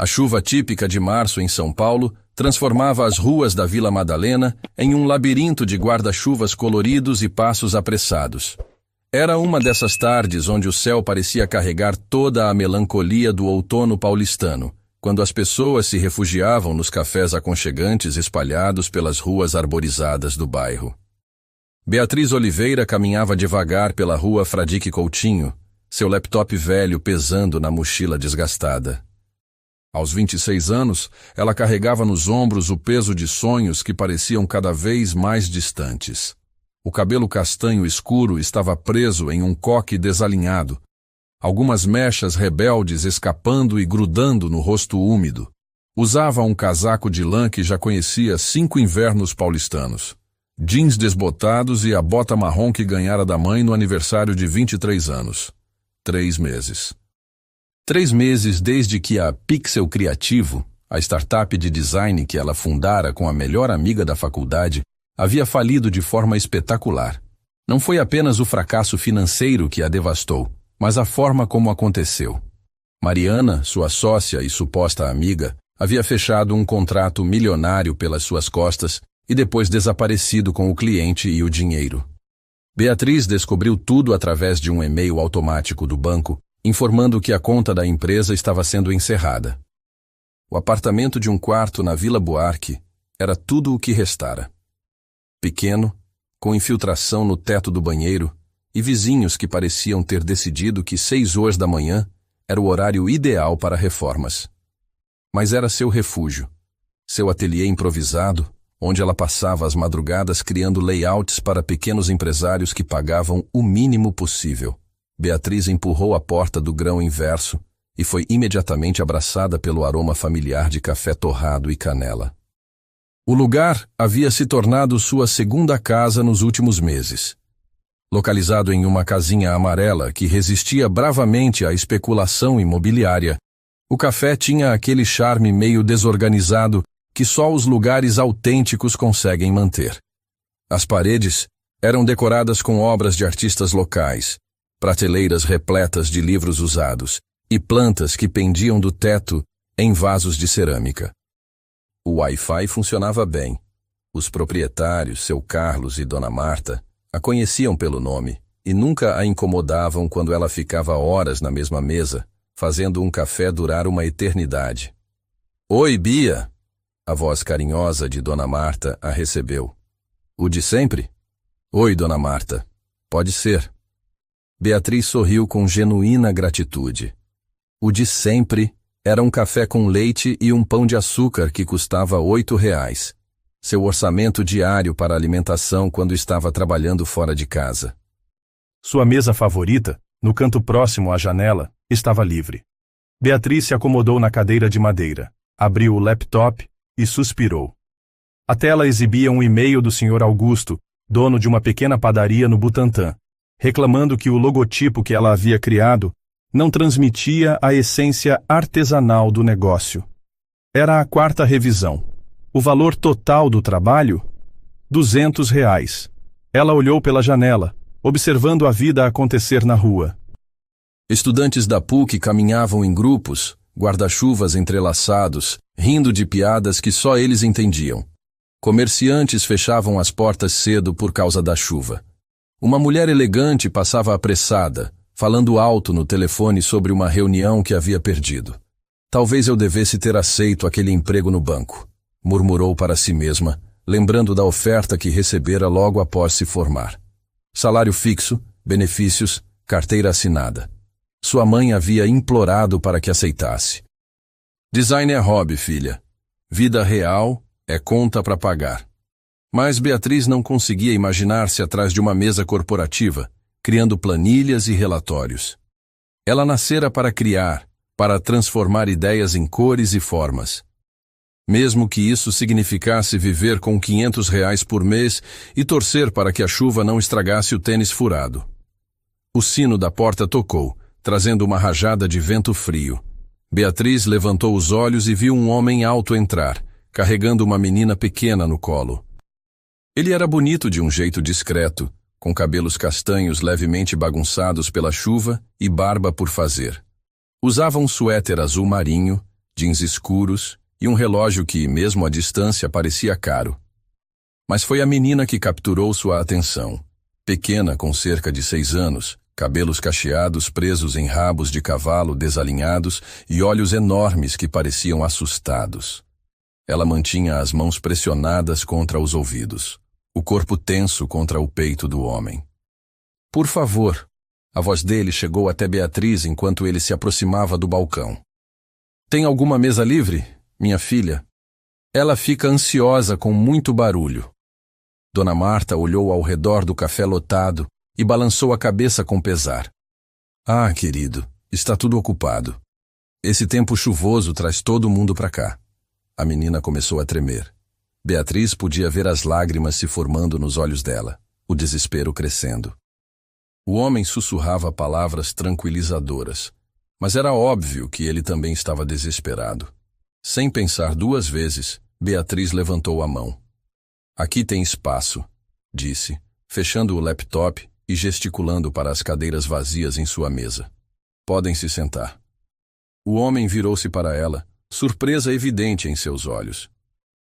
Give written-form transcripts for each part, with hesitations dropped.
A chuva típica de março em São Paulo transformava as ruas da Vila Madalena em um labirinto de guarda-chuvas coloridos e passos apressados. Era uma dessas tardes onde o céu parecia carregar toda a melancolia do outono paulistano, quando as pessoas se refugiavam nos cafés aconchegantes espalhados pelas ruas arborizadas do bairro. Beatriz Oliveira caminhava devagar pela rua Fradique Coutinho, seu laptop velho pesando na mochila desgastada. Aos 26 anos, ela carregava nos ombros o peso de sonhos que pareciam cada vez mais distantes. O cabelo castanho escuro estava preso em um coque desalinhado, algumas mechas rebeldes escapando e grudando no rosto úmido. Usava um casaco de lã que já conhecia 5 invernos paulistanos, jeans desbotados e a bota marrom que ganhara da mãe no aniversário de 23 anos. 3 meses. 3 meses desde que a Pixel Criativo, a startup de design que ela fundara com a melhor amiga da faculdade, havia falido de forma espetacular. Não foi apenas o fracasso financeiro que a devastou, mas a forma como aconteceu. Mariana, sua sócia e suposta amiga, havia fechado um contrato milionário pelas suas costas e depois desaparecido com o cliente e o dinheiro. Beatriz descobriu tudo através de um e-mail automático do banco, informando que a conta da empresa estava sendo encerrada. O apartamento de um quarto na Vila Buarque era tudo o que restara. Pequeno, com infiltração no teto do banheiro e vizinhos que pareciam ter decidido que 6 horas da manhã era o horário ideal para reformas. Mas era seu refúgio, seu ateliê improvisado, onde ela passava as madrugadas criando layouts para pequenos empresários que pagavam o mínimo possível. Beatriz empurrou a porta do grão inverso e foi imediatamente abraçada pelo aroma familiar de café torrado e canela. O lugar havia se tornado sua segunda casa nos últimos meses. Localizado em uma casinha amarela que resistia bravamente à especulação imobiliária, o café tinha aquele charme meio desorganizado que só os lugares autênticos conseguem manter. As paredes eram decoradas com obras de artistas locais, prateleiras repletas de livros usados e plantas que pendiam do teto em vasos de cerâmica. O Wi-Fi funcionava bem. Os proprietários, seu Carlos e Dona Marta, a conheciam pelo nome e nunca a incomodavam quando ela ficava horas na mesma mesa, fazendo um café durar uma eternidade. "Oi, Bia!" A voz carinhosa de Dona Marta a recebeu. "O de sempre?" "Oi, Dona Marta. Pode ser." Beatriz sorriu com genuína gratitude. O de sempre era um café com leite e um pão de açúcar que custava R$8, seu orçamento diário para alimentação quando estava trabalhando fora de casa. Sua mesa favorita, no canto próximo à janela, estava livre. Beatriz se acomodou na cadeira de madeira, abriu o laptop e suspirou. A tela exibia um e-mail do Sr. Augusto, dono de uma pequena padaria no Butantã, reclamando que o logotipo que ela havia criado não transmitia a essência artesanal do negócio. Era a 4ª revisão. O valor total do trabalho? R$200. Ela olhou pela janela, observando a vida acontecer na rua. Estudantes da PUC caminhavam em grupos, guarda-chuvas entrelaçados, rindo de piadas que só eles entendiam. Comerciantes fechavam as portas cedo por causa da chuva. Uma mulher elegante passava apressada, falando alto no telefone sobre uma reunião que havia perdido. "Talvez eu devesse ter aceito aquele emprego no banco", murmurou para si mesma, lembrando da oferta que recebera logo após se formar. Salário fixo, benefícios, carteira assinada. Sua mãe havia implorado para que aceitasse. "Design é hobby, filha. Vida real é conta para pagar." Mas Beatriz não conseguia imaginar-se atrás de uma mesa corporativa, criando planilhas e relatórios. Ela nascera para criar, para transformar ideias em cores e formas. Mesmo que isso significasse viver com R$500 por mês e torcer para que a chuva não estragasse o tênis furado. O sino da porta tocou, trazendo uma rajada de vento frio. Beatriz levantou os olhos e viu um homem alto entrar, carregando uma menina pequena no colo. Ele era bonito de um jeito discreto, com cabelos castanhos levemente bagunçados pela chuva e barba por fazer. Usava um suéter azul marinho, jeans escuros e um relógio que, mesmo à distância, parecia caro. Mas foi a menina que capturou sua atenção. Pequena, com cerca de 6 anos, cabelos cacheados presos em rabos de cavalo desalinhados e olhos enormes que pareciam assustados. Ela mantinha as mãos pressionadas contra os ouvidos, o corpo tenso contra o peito do homem. Por favor, a voz dele chegou até Beatriz enquanto ele se aproximava do balcão. Tem alguma mesa livre, minha filha? Ela fica ansiosa com muito barulho. Dona Marta olhou ao redor do café lotado e balançou a cabeça com pesar. Ah, querido, está tudo ocupado. Esse tempo chuvoso traz todo mundo para cá. A menina começou a tremer. Beatriz podia ver as lágrimas se formando nos olhos dela, o desespero crescendo. O homem sussurrava palavras tranquilizadoras, mas era óbvio que ele também estava desesperado. Sem pensar 2 vezes, Beatriz levantou a mão. Aqui tem espaço, disse, fechando o laptop e gesticulando para as cadeiras vazias em sua mesa. Podem se sentar. O homem virou-se para ela, surpresa evidente em seus olhos.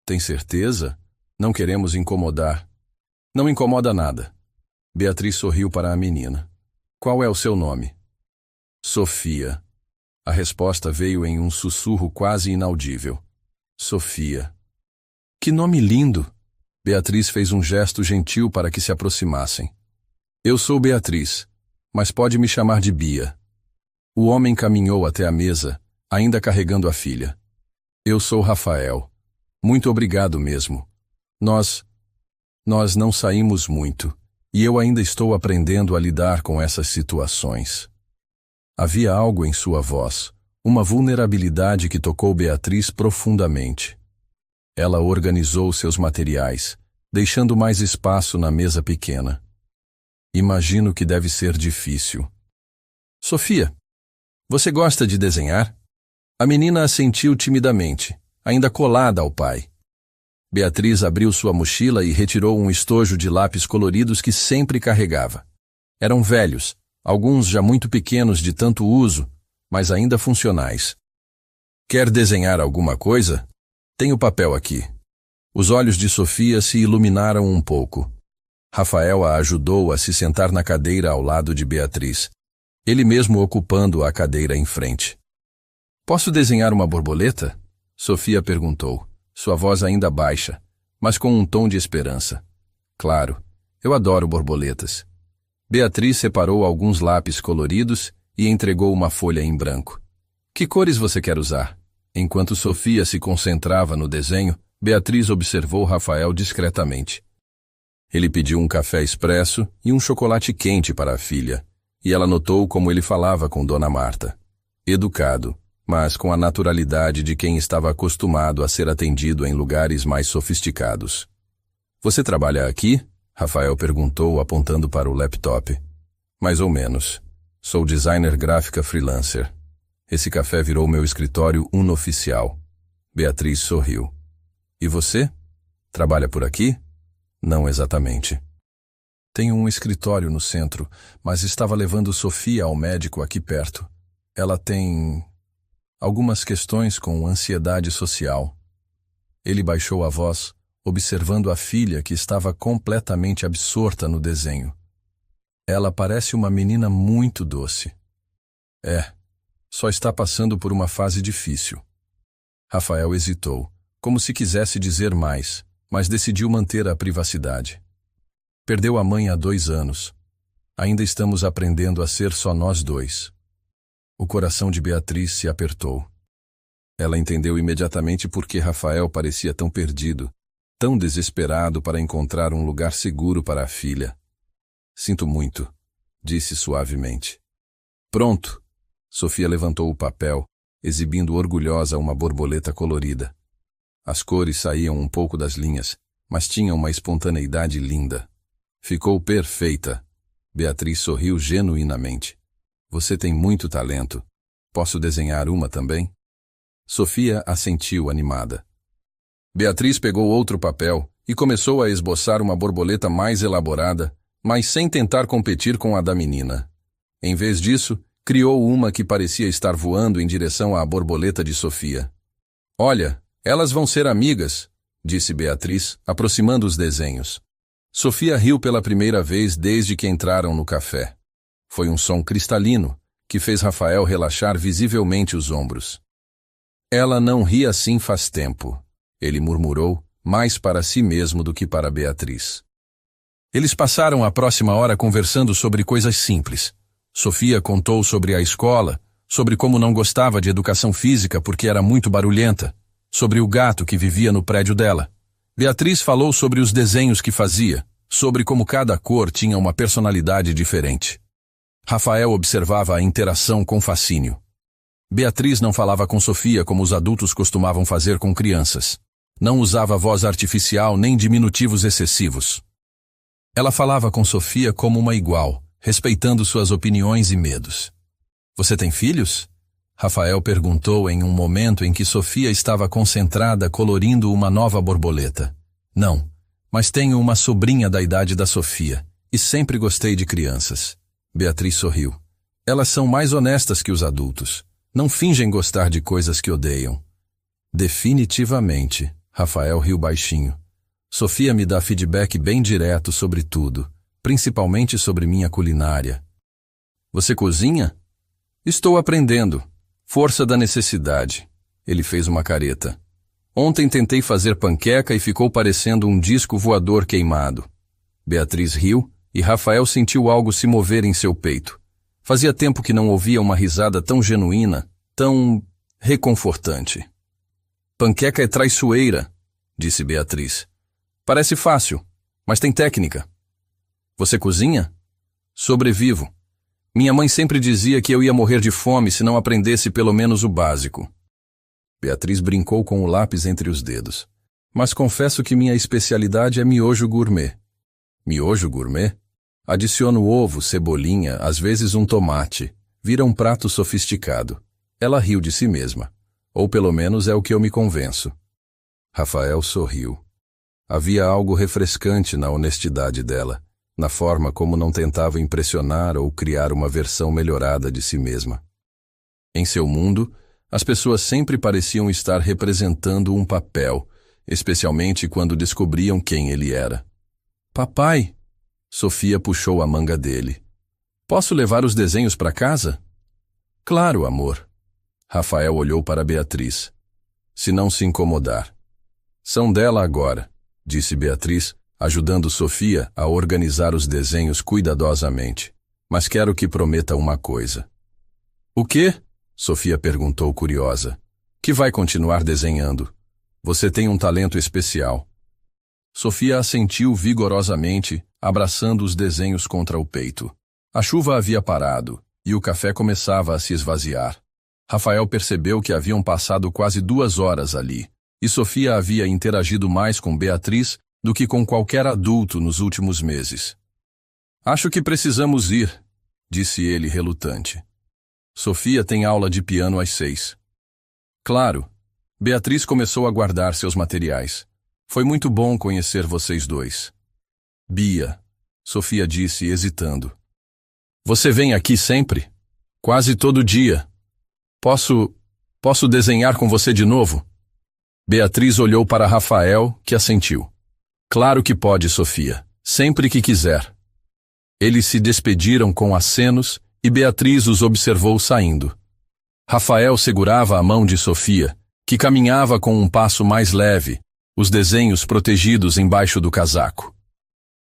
Tem certeza? Não queremos incomodar. Não incomoda nada. Beatriz sorriu para a menina. Qual é o seu nome? Sofia. A resposta veio em um sussurro quase inaudível. Sofia. Que nome lindo! Beatriz fez um gesto gentil para que se aproximassem. Eu sou Beatriz, mas pode me chamar de Bia. O homem caminhou até a mesa, ainda carregando a filha. Eu sou Rafael. Muito obrigado mesmo. Nós não saímos muito, e eu ainda estou aprendendo a lidar com essas situações. Havia algo em sua voz, uma vulnerabilidade que tocou Beatriz profundamente. Ela organizou seus materiais, deixando mais espaço na mesa pequena. Imagino que deve ser difícil. Sofia, você gosta de desenhar? A menina assentiu timidamente, ainda colada ao pai. Beatriz abriu sua mochila e retirou um estojo de lápis coloridos que sempre carregava. Eram velhos, alguns já muito pequenos de tanto uso, mas ainda funcionais. Quer desenhar alguma coisa? Tenho papel aqui. Os olhos de Sofia se iluminaram um pouco. Rafael a ajudou a se sentar na cadeira ao lado de Beatriz, ele mesmo ocupando a cadeira em frente. Posso desenhar uma borboleta? Sofia perguntou, sua voz ainda baixa, mas com um tom de esperança. Claro, eu adoro borboletas. Beatriz separou alguns lápis coloridos e entregou uma folha em branco. Que cores você quer usar? Enquanto Sofia se concentrava no desenho, Beatriz observou Rafael discretamente. Ele pediu um café expresso e um chocolate quente para a filha, e ela notou como ele falava com Dona Marta. Educado, mas com a naturalidade de quem estava acostumado a ser atendido em lugares mais sofisticados. Você trabalha aqui? Rafael perguntou, apontando para o laptop. Mais ou menos. Sou designer gráfica freelancer. Esse café virou meu escritório unoficial. Beatriz sorriu. E você? Trabalha por aqui? Não exatamente. Tenho um escritório no centro, mas estava levando Sofia ao médico aqui perto. Ela tem algumas questões com ansiedade social. Ele baixou a voz, observando a filha que estava completamente absorta no desenho. Ela parece uma menina muito doce. Só está passando por uma fase difícil. Rafael hesitou, como se quisesse dizer mais, mas decidiu manter a privacidade. Perdeu a mãe há 2 anos. Ainda estamos aprendendo a ser só nós 2. O coração de Beatriz se apertou. Ela entendeu imediatamente por que Rafael parecia tão perdido, tão desesperado para encontrar um lugar seguro para a filha. Sinto muito, disse suavemente. Pronto. Sofia levantou o papel, exibindo orgulhosa uma borboleta colorida. As cores saíam um pouco das linhas, mas tinham uma espontaneidade linda. Ficou perfeita. Beatriz sorriu genuinamente. Você tem muito talento. Posso desenhar uma também? Sofia assentiu animada. Beatriz pegou outro papel e começou a esboçar uma borboleta mais elaborada, mas sem tentar competir com a da menina. Em vez disso, criou uma que parecia estar voando em direção à borboleta de Sofia. Olha, elas vão ser amigas, disse Beatriz, aproximando os desenhos. Sofia riu pela primeira vez desde que entraram no café. Foi um som cristalino, que fez Rafael relaxar visivelmente os ombros. Ela não ri assim faz tempo, ele murmurou, mais para si mesmo do que para Beatriz. Eles passaram a próxima hora conversando sobre coisas simples. Sofia contou sobre a escola, sobre como não gostava de educação física porque era muito barulhenta, sobre o gato que vivia no prédio dela. Beatriz falou sobre os desenhos que fazia, sobre como cada cor tinha uma personalidade diferente. Rafael observava a interação com fascínio. Beatriz não falava com Sofia como os adultos costumavam fazer com crianças. Não usava voz artificial nem diminutivos excessivos. Ela falava com Sofia como uma igual, respeitando suas opiniões e medos. Você tem filhos? Rafael perguntou em um momento em que Sofia estava concentrada colorindo uma nova borboleta. Não, mas tenho uma sobrinha da idade da Sofia, e sempre gostei de crianças. Beatriz sorriu. Elas são mais honestas que os adultos. Não fingem gostar de coisas que odeiam. Definitivamente, Rafael riu baixinho. Sofia me dá feedback bem direto sobre tudo, principalmente sobre minha culinária. Você cozinha? Estou aprendendo. Força da necessidade. Ele fez uma careta. Ontem tentei fazer panqueca e ficou parecendo um disco voador queimado. Beatriz riu e Rafael sentiu algo se mover em seu peito. Fazia tempo que não ouvia uma risada tão genuína, tão reconfortante. Panqueca é traiçoeira, disse Beatriz. Parece fácil, mas tem técnica. Você cozinha? Sobrevivo. Minha mãe sempre dizia que eu ia morrer de fome se não aprendesse pelo menos o básico. Beatriz brincou com o lápis entre os dedos. Mas confesso que minha especialidade é miojo gourmet. Miojo gourmet? Adiciono ovo, cebolinha, às vezes um tomate. Vira um prato sofisticado. Ela riu de si mesma. Ou pelo menos é o que eu me convenço. Rafael sorriu. Havia algo refrescante na honestidade dela, na forma como não tentava impressionar ou criar uma versão melhorada de si mesma. Em seu mundo, as pessoas sempre pareciam estar representando um papel, especialmente quando descobriam quem ele era. Papai, Sofia puxou a manga dele. Posso levar os desenhos para casa? Claro, amor. Rafael olhou para Beatriz. Se não se incomodar. São dela agora, disse Beatriz, ajudando Sofia a organizar os desenhos cuidadosamente. Mas quero que prometa uma coisa. O quê? Sofia perguntou curiosa. Que vai continuar desenhando. Você tem um talento especial. Sofia assentiu vigorosamente, abraçando os desenhos contra o peito. A chuva havia parado, e o café começava a se esvaziar. Rafael percebeu que haviam passado quase 2 horas ali, e Sofia havia interagido mais com Beatriz do que com qualquer adulto nos últimos meses. Acho que precisamos ir, disse ele relutante. Sofia tem aula de piano às 6. Claro. Beatriz começou a guardar seus materiais. Foi muito bom conhecer vocês dois. Bia, Sofia disse, hesitando. Você vem aqui sempre? Quase todo dia. Posso desenhar com você de novo? Beatriz olhou para Rafael, que assentiu. Claro que pode, Sofia. Sempre que quiser. Eles se despediram com acenos e Beatriz os observou saindo. Rafael segurava a mão de Sofia, que caminhava com um passo mais leve, os desenhos protegidos embaixo do casaco.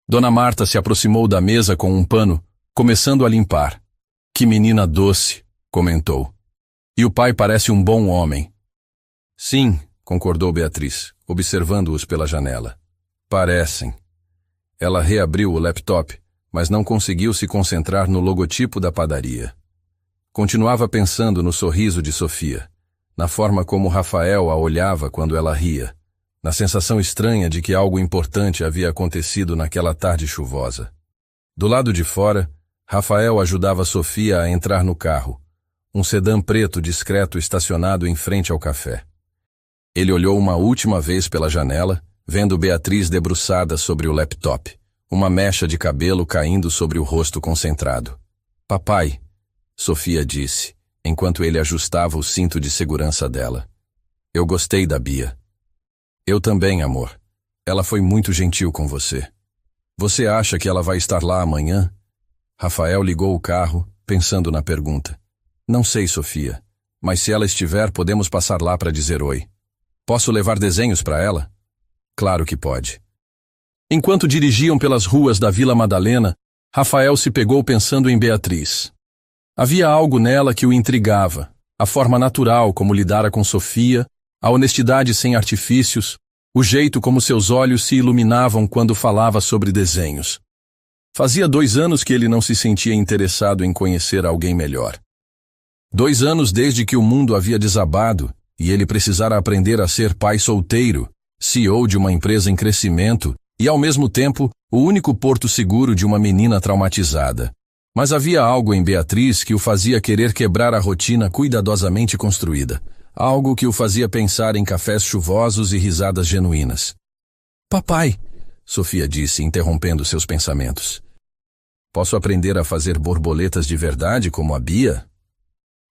Dona Marta se aproximou da mesa com um pano, começando a limpar. Que menina doce, comentou. E o pai parece um bom homem. Sim, concordou Beatriz, observando-os pela janela. Parecem. Ela reabriu o laptop, mas não conseguiu se concentrar no logotipo da padaria. Continuava pensando no sorriso de Sofia, na forma como Rafael a olhava quando ela ria, na sensação estranha de que algo importante havia acontecido naquela tarde chuvosa. Do lado de fora, Rafael ajudava Sofia a entrar no carro, um sedã preto discreto estacionado em frente ao café. Ele olhou uma última vez pela janela, vendo Beatriz debruçada sobre o laptop, uma mecha de cabelo caindo sobre o rosto concentrado. Papai, Sofia disse, enquanto ele ajustava o cinto de segurança dela. Eu gostei da Bia. Eu também, amor. Ela foi muito gentil com você. Você acha que ela vai estar lá amanhã? Rafael ligou o carro, pensando na pergunta. Não sei, Sofia, mas se ela estiver, podemos passar lá para dizer oi. Posso levar desenhos para ela? Claro que pode. Enquanto dirigiam pelas ruas da Vila Madalena, Rafael se pegou pensando em Beatriz. Havia algo nela que o intrigava, a forma natural como lidara com Sofia, a honestidade sem artifícios, o jeito como seus olhos se iluminavam quando falava sobre desenhos. Fazia 2 anos que ele não se sentia interessado em conhecer alguém melhor. 2 anos desde que o mundo havia desabado e ele precisara aprender a ser pai solteiro, CEO de uma empresa em crescimento e, ao mesmo tempo, o único porto seguro de uma menina traumatizada. Mas havia algo em Beatriz que o fazia querer quebrar a rotina cuidadosamente construída. Algo que o fazia pensar em cafés chuvosos e risadas genuínas. Papai, Sofia disse, interrompendo seus pensamentos. Posso aprender a fazer borboletas de verdade como a Bia?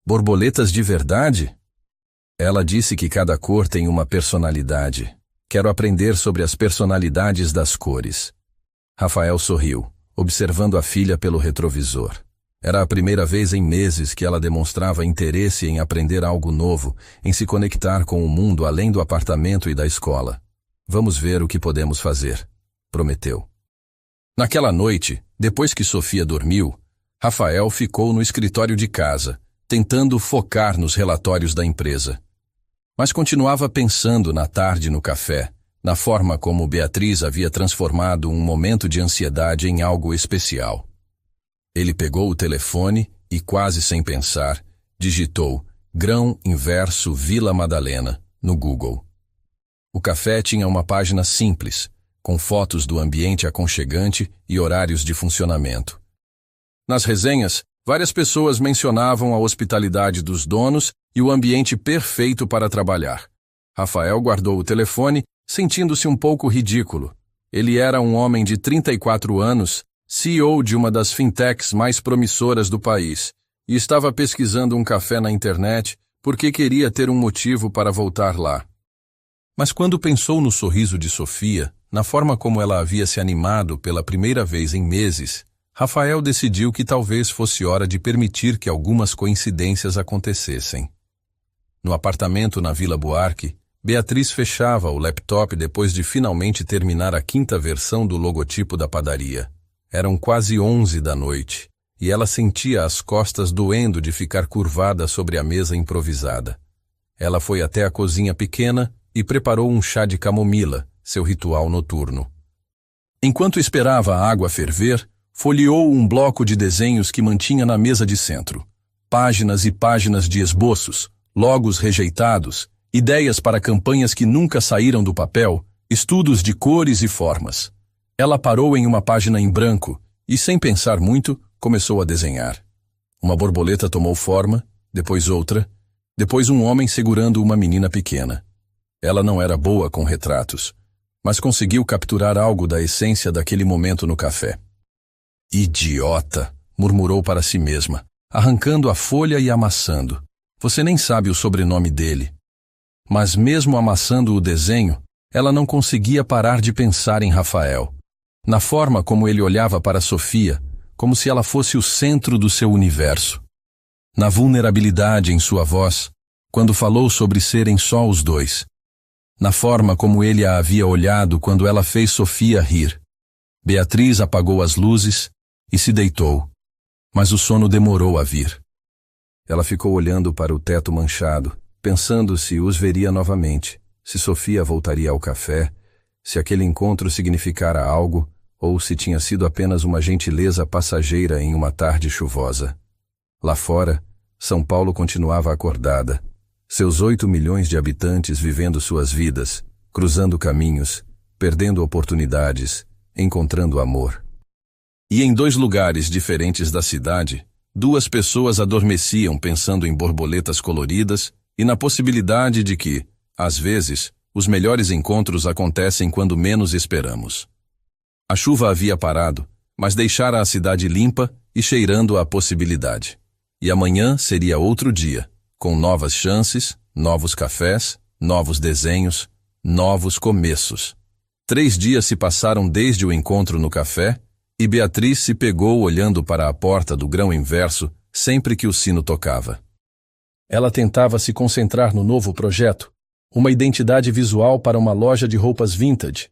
Borboletas de verdade? Ela disse que cada cor tem uma personalidade. Quero aprender sobre as personalidades das cores. Rafael sorriu, observando a filha pelo retrovisor. Era a primeira vez em meses que ela demonstrava interesse em aprender algo novo, em se conectar com o mundo além do apartamento e da escola. Vamos ver o que podemos fazer, prometeu. Naquela noite, depois que Sofia dormiu, Rafael ficou no escritório de casa, tentando focar nos relatórios da empresa. Mas continuava pensando na tarde no café, na forma como Beatriz havia transformado um momento de ansiedade em algo especial. Ele pegou o telefone e, quase sem pensar, digitou Grão Inverso Vila Madalena no Google. O café tinha uma página simples, com fotos do ambiente aconchegante e horários de funcionamento. Nas resenhas, várias pessoas mencionavam a hospitalidade dos donos e o ambiente perfeito para trabalhar. Rafael guardou o telefone, sentindo-se um pouco ridículo. Ele era um homem de 34 anos, CEO de uma das fintechs mais promissoras do país, e estava pesquisando um café na internet porque queria ter um motivo para voltar lá. Mas quando pensou no sorriso de Sofia, na forma como ela havia se animado pela primeira vez em meses, Rafael decidiu que talvez fosse hora de permitir que algumas coincidências acontecessem. No apartamento na Vila Buarque, Beatriz fechava o laptop depois de finalmente terminar a 5ª versão do logotipo da padaria. Eram quase 11 da noite, e ela sentia as costas doendo de ficar curvada sobre a mesa improvisada. Ela foi até a cozinha pequena e preparou um chá de camomila, seu ritual noturno. Enquanto esperava a água ferver, folheou um bloco de desenhos que mantinha na mesa de centro. Páginas e páginas de esboços, logos rejeitados, ideias para campanhas que nunca saíram do papel, estudos de cores e formas. Ela parou em uma página em branco e, sem pensar muito, começou a desenhar. Uma borboleta tomou forma, depois outra, depois um homem segurando uma menina pequena. Ela não era boa com retratos, mas conseguiu capturar algo da essência daquele momento no café. Idiota, murmurou para si mesma, arrancando a folha e amassando. Você nem sabe o sobrenome dele. Mas mesmo amassando o desenho, ela não conseguia parar de pensar em Rafael. Na forma como ele olhava para Sofia, como se ela fosse o centro do seu universo. Na vulnerabilidade em sua voz, quando falou sobre serem só os dois. Na forma como ele a havia olhado quando ela fez Sofia rir. Beatriz apagou as luzes e se deitou, mas o sono demorou a vir. Ela ficou olhando para o teto manchado, pensando se os veria novamente, se Sofia voltaria ao café, se aquele encontro significara algo, ou se tinha sido apenas uma gentileza passageira em uma tarde chuvosa. Lá fora, São Paulo continuava acordada, seus 8 milhões de habitantes vivendo suas vidas, cruzando caminhos, perdendo oportunidades, encontrando amor. E em 2 lugares diferentes da cidade, 2 pessoas adormeciam pensando em borboletas coloridas e na possibilidade de que, às vezes, os melhores encontros acontecem quando menos esperamos. A chuva havia parado, mas deixara a cidade limpa e cheirando a possibilidade. E amanhã seria outro dia, com novas chances, novos cafés, novos desenhos, novos começos. 3 dias se passaram desde o encontro no café, e Beatriz se pegou olhando para a porta do grão inverso sempre que o sino tocava. Ela tentava se concentrar no novo projeto, uma identidade visual para uma loja de roupas vintage.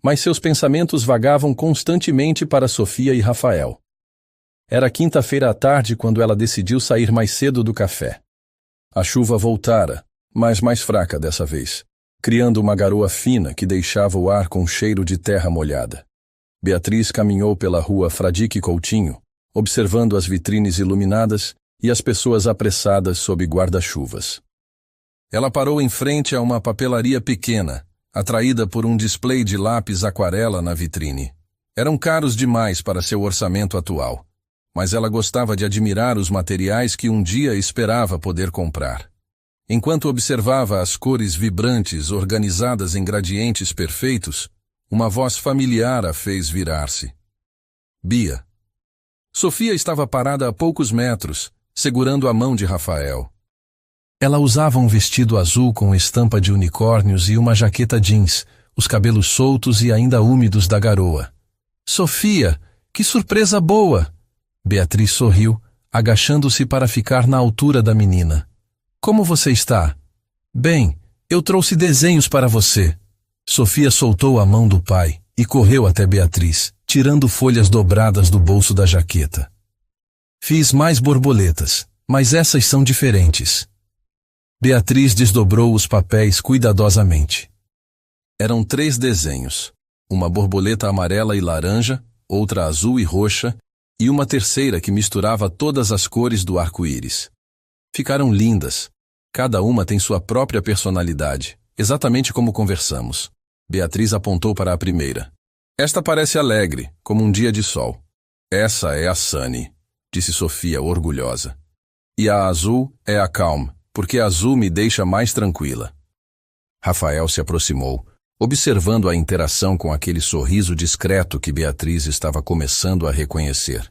Mas seus pensamentos vagavam constantemente para Sofia e Rafael. Era quinta-feira à tarde quando ela decidiu sair mais cedo do café. A chuva voltara, mas mais fraca dessa vez, criando uma garoa fina que deixava o ar com cheiro de terra molhada. Beatriz caminhou pela rua Fradique Coutinho, observando as vitrines iluminadas e as pessoas apressadas sob guarda-chuvas. Ela parou em frente a uma papelaria pequena, atraída por um display de lápis aquarela na vitrine. Eram caros demais para seu orçamento atual, mas ela gostava de admirar os materiais que um dia esperava poder comprar. Enquanto observava as cores vibrantes organizadas em gradientes perfeitos, uma voz familiar a fez virar-se. Bia. Sofia estava parada a poucos metros, segurando a mão de Rafael. Ela usava um vestido azul com estampa de unicórnios e uma jaqueta jeans, os cabelos soltos e ainda úmidos da garoa. Sofia, que surpresa boa! Beatriz sorriu, agachando-se para ficar na altura da menina. Como você está? Bem, eu trouxe desenhos para você. Sofia soltou a mão do pai e correu até Beatriz, tirando folhas dobradas do bolso da jaqueta. Fiz mais borboletas, mas essas são diferentes. Beatriz desdobrou os papéis cuidadosamente. Eram 3 desenhos, uma borboleta amarela e laranja, outra azul e roxa, e uma terceira que misturava todas as cores do arco-íris. Ficaram lindas. Cada uma tem sua própria personalidade, exatamente como conversamos. Beatriz apontou para a primeira. Esta parece alegre, como um dia de sol. Essa é a Sunny, disse Sofia orgulhosa. E a azul é a Calm, porque a azul me deixa mais tranquila. Rafael se aproximou, observando a interação com aquele sorriso discreto que Beatriz estava começando a reconhecer.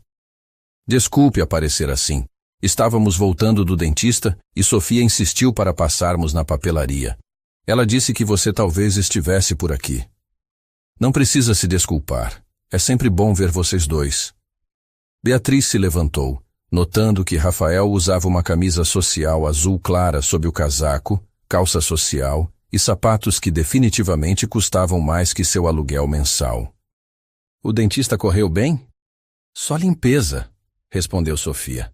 Desculpe aparecer assim. Estávamos voltando do dentista e Sofia insistiu para passarmos na papelaria. Ela disse que você talvez estivesse por aqui. Não precisa se desculpar. É sempre bom ver vocês dois. Beatriz se levantou, notando que Rafael usava uma camisa social azul clara sob o casaco, calça social e sapatos que definitivamente custavam mais que seu aluguel mensal. O dentista correu bem? Só limpeza, respondeu Sofia.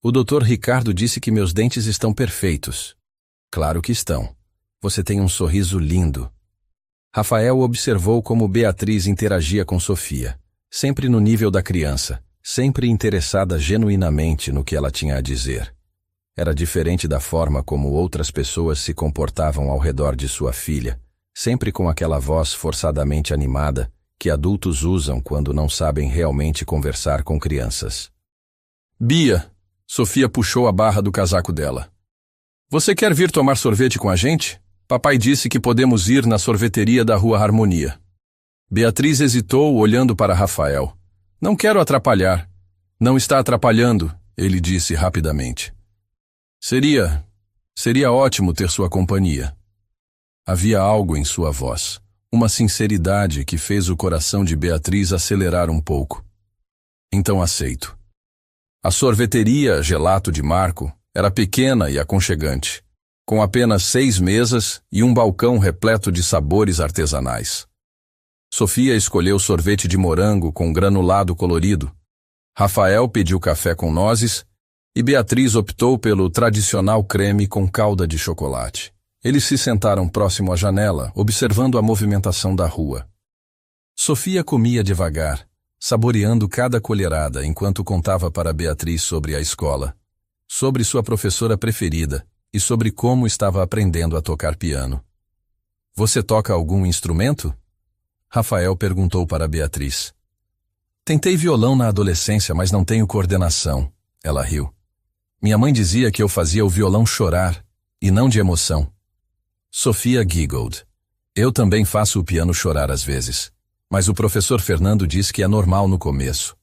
O Dr. Ricardo disse que meus dentes estão perfeitos. Claro que estão. Você tem um sorriso lindo. Rafael observou como Beatriz interagia com Sofia, sempre no nível da criança, sempre interessada genuinamente no que ela tinha a dizer. Era diferente da forma como outras pessoas se comportavam ao redor de sua filha, sempre com aquela voz forçadamente animada que adultos usam quando não sabem realmente conversar com crianças. Bia, Sofia puxou a barra do casaco dela. Você quer vir tomar sorvete com a gente? Papai disse que podemos ir na sorveteria da Rua Harmonia. Beatriz hesitou, olhando para Rafael. Não quero atrapalhar. Não está atrapalhando, ele disse rapidamente. Seria ótimo ter sua companhia. Havia algo em sua voz, uma sinceridade que fez o coração de Beatriz acelerar um pouco. Então aceito. A sorveteria Gelato de Marco era pequena e aconchegante, com apenas 6 mesas e um balcão repleto de sabores artesanais. Sofia escolheu sorvete de morango com granulado colorido. Rafael pediu café com nozes e Beatriz optou pelo tradicional creme com calda de chocolate. Eles se sentaram próximo à janela, observando a movimentação da rua. Sofia comia devagar, saboreando cada colherada enquanto contava para Beatriz sobre a escola, sobre sua professora preferida e sobre como estava aprendendo a tocar piano. Você toca algum instrumento? Rafael perguntou para Beatriz. Tentei violão na adolescência, mas não tenho coordenação. Ela riu. Minha mãe dizia que eu fazia o violão chorar, e não de emoção. Sofia giggled. Eu também faço o piano chorar às vezes, mas o professor Fernando diz que é normal no começo.